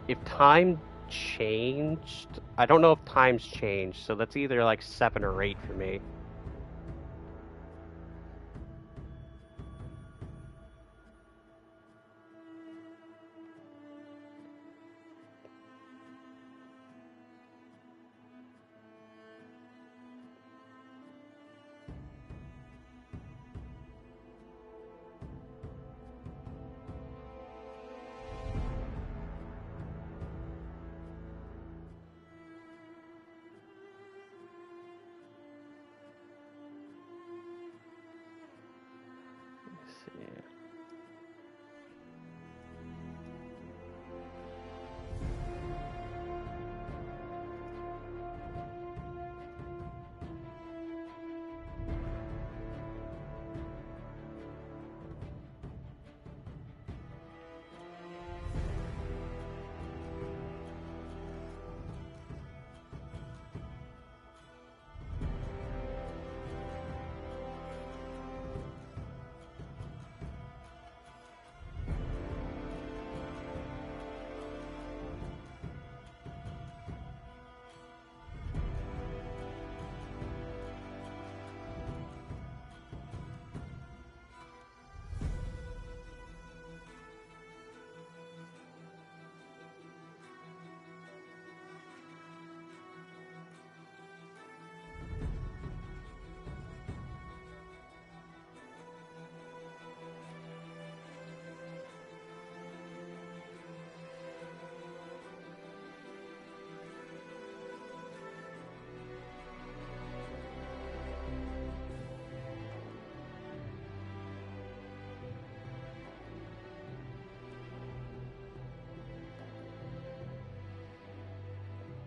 if time changed. I don't know if time's changed, so that's either like 7 or 8 for me.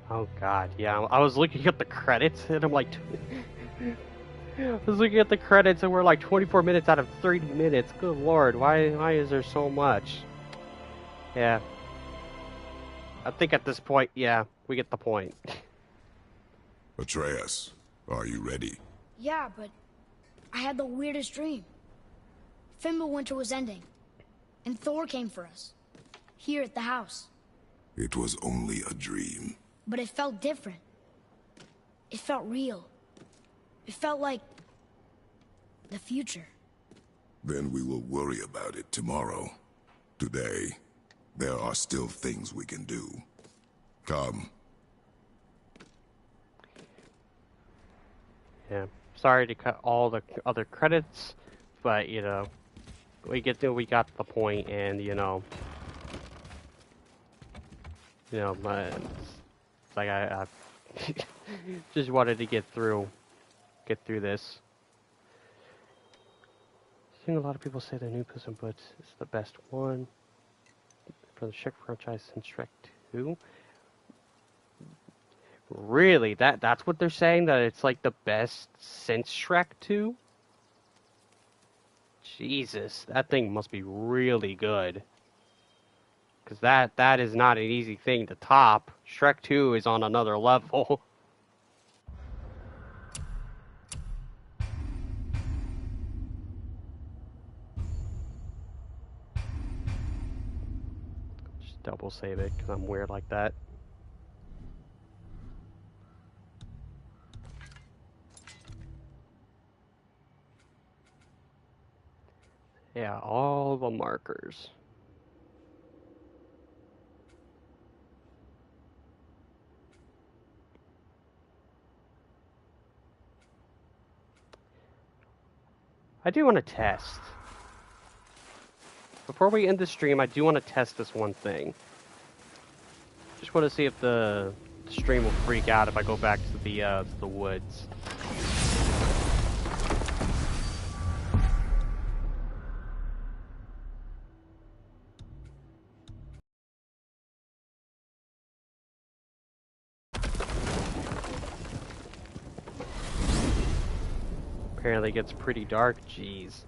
Oh god, yeah. I was looking at the credits and I'm like, I was looking at the credits and we're like 24 minutes out of 30 minutes. Good lord, why is there so much? Yeah. I think at this point, yeah, we get the point. Atreus, are you ready? Yeah, but I had the weirdest dream. Fimbulwinter was ending, and Thor came for us. Here at the house. It was only a dream. But it felt different. It felt real. It felt like the future. Then we will worry about it tomorrow. Today, there are still things we can do. Come. Yeah. Sorry to cut all the other credits, but you know, we got the point, and it's like I just wanted to get through this. I've seen a lot of people say the new Puss in Boots is the best one for the Shrek franchise since Shrek 2. Really? That's what they're saying? That it's like the best since Shrek 2? Jesus, that thing must be really good. Because that is not an easy thing to top. Shrek 2 is on another level. Just double save it, because I'm weird like that. Yeah, all the markers. I do want to test. Before we end the stream, I do want to test this one thing. Just want to see if the stream will freak out if I go back to the woods. Apparently it gets pretty dark, jeez.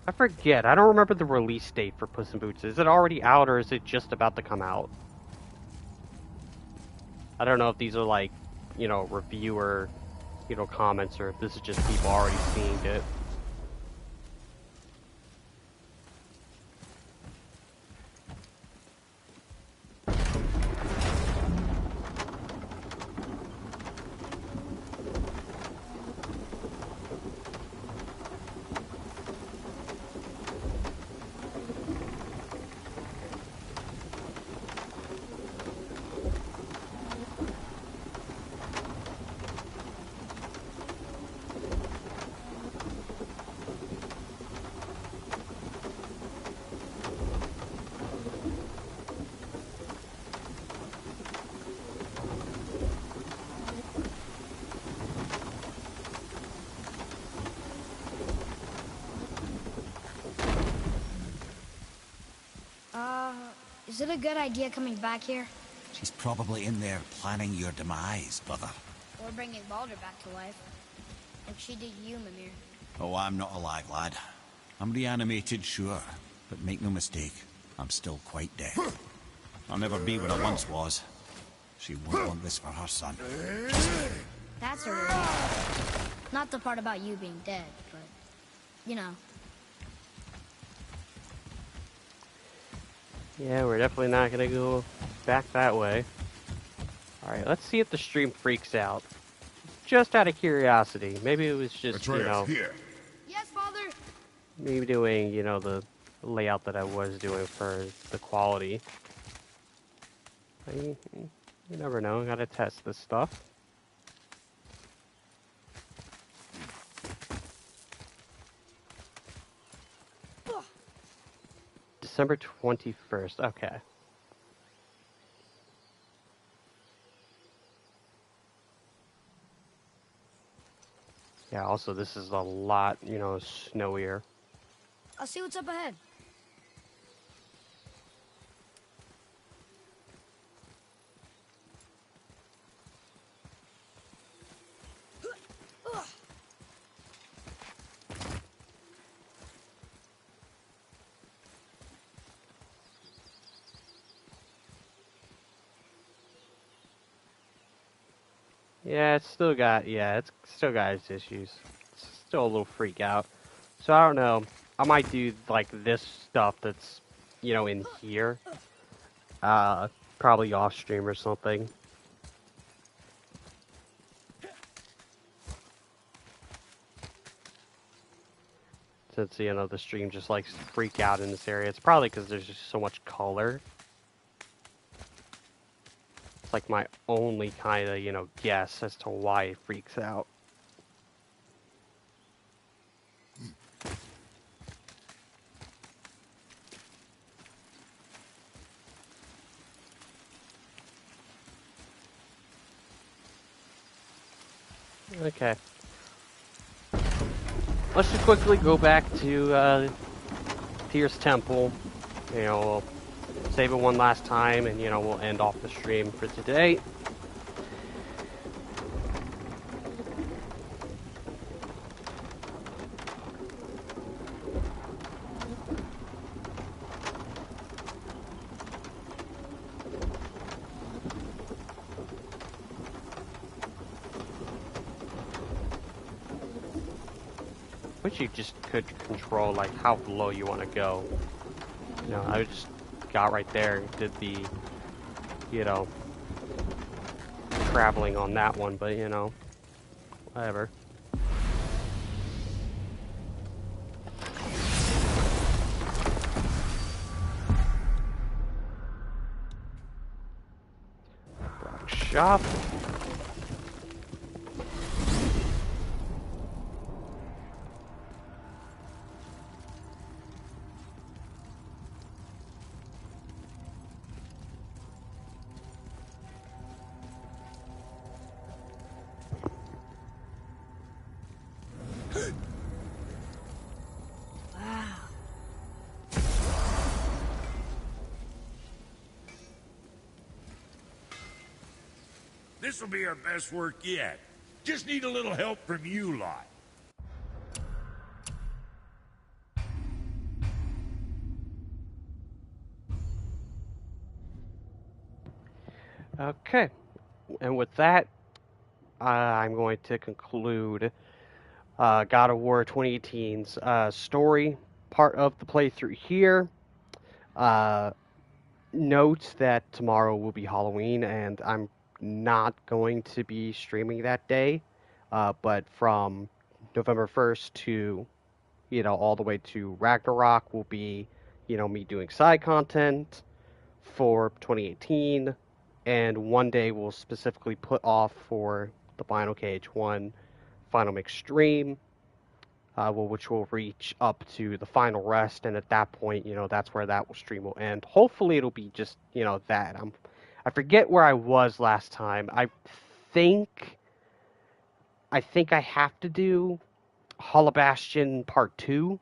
I forget, I don't remember the release date for Puss in Boots. Is it already out or is it just about to come out? I don't know if these are like, reviewer, comments, or if this is just people already seeing it. Is it a good idea coming back here? She's probably in there planning your demise, brother. Or bringing Baldur back to life? Like she did you, Mimir. Oh, I'm not alive, lad. I'm reanimated, sure. But make no mistake, I'm still quite dead. I'll never be what I once was. She won't want this for her son. That's a relief. Not the part about you being dead, but, Yeah, we're definitely not gonna go back that way. Alright, let's see if the stream freaks out. Just out of curiosity. Maybe it was just, Here. Yes, Father! me doing, the layout that I was doing for the quality. You never know, gotta test this stuff. December 21st, okay. Yeah, also this is a lot, snowier. I'll see what's up ahead. Yeah, it's still got its issues. It's still a little freak out. So I don't know. I might do like this stuff that's, in here. Probably off stream or something. Since, the stream just likes to freak out in this area. It's probably because there's just so much color. It's like my only kind of, guess as to why it freaks out. Okay. Let's just quickly go back to Tyr's Temple. We'll save it one last time, and we'll end off the stream for today. Wish you just could control like how low you want to go. I just got right there and did the, traveling on that one, but whatever. Rock shop. This'll be our best work yet. Just need a little help from you lot. Okay, and with that, I'm going to conclude God of War 2018's story part of the playthrough here. Note that tomorrow will be Halloween, and I'm not going to be streaming that day. But from November 1st to, all the way to Ragnarok will be, me doing side content for 2018. And one day we'll specifically put off for the final KH1 Final Mix stream, which will reach up to the final rest, and at that point, that's where that stream will end. Hopefully, it'll be just, that. I forget where I was last time. think, I have to do Hollow Bastion Part 2,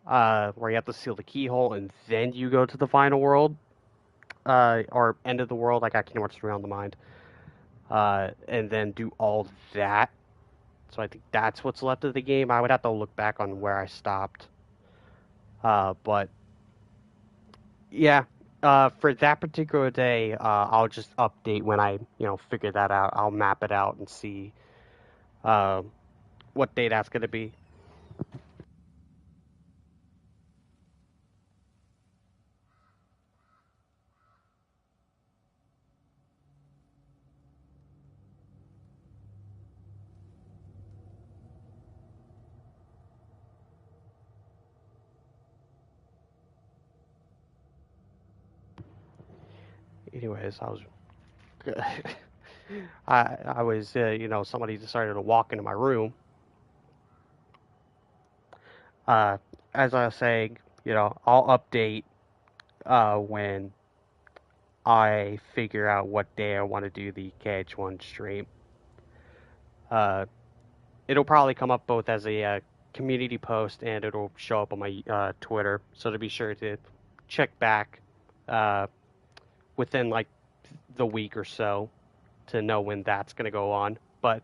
where you have to seal the keyhole, and then you go to the final world, or end of the world. I got Kingdom Hearts 3 on the mind, and then do all that. So I think that's what's left of the game. I would have to look back on where I stopped. But yeah, for that particular day, I'll just update when I, figure that out. I'll map it out and see what day that's going to be. Anyways, I was, somebody decided to walk into my room. As I was saying, I'll update when I figure out what day I want to do the KH1 stream. it'll probably come up both as a community post and it'll show up on my Twitter. So to be sure to check back within like the week or so to know when that's going to go on. But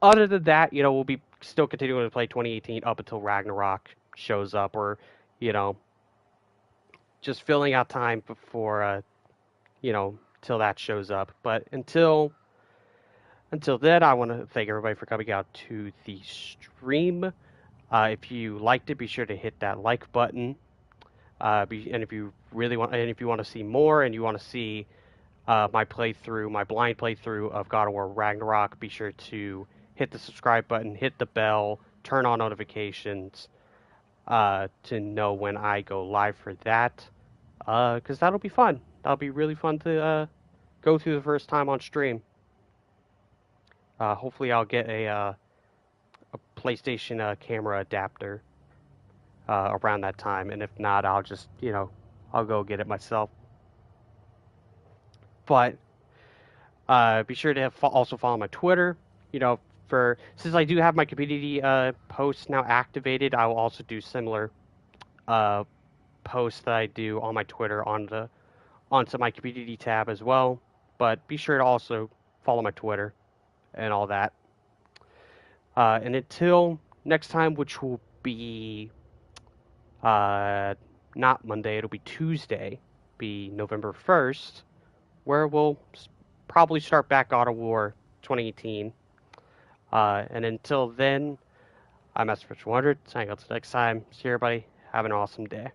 other than that, we'll be still continuing to play 2018 up until Ragnarok shows up, or just filling out time before till that shows up. But until then, I want to thank everybody for coming out to the stream. If you liked it, be sure to hit that like button. And if you want to see more, and you want to see my blind playthrough of God of War Ragnarok, be sure to hit the subscribe button, hit the bell, turn on notifications to know when I go live for that. Because that'll be fun. That'll be really fun to go through the first time on stream. Hopefully I'll get a PlayStation camera adapter around that time, and if not, I'll just, I'll go get it myself. But be sure to also follow my Twitter. Since I do have my community posts now activated, I will also do similar posts that I do on my Twitter onto my community tab as well. But be sure to also follow my Twitter and all that. And until next time, which will be not Monday, it'll be Tuesday, be November 1st, where we'll probably start back God of War 2018. And until then, I'm Master 100. Signing out till next time. See everybody. Have an awesome day.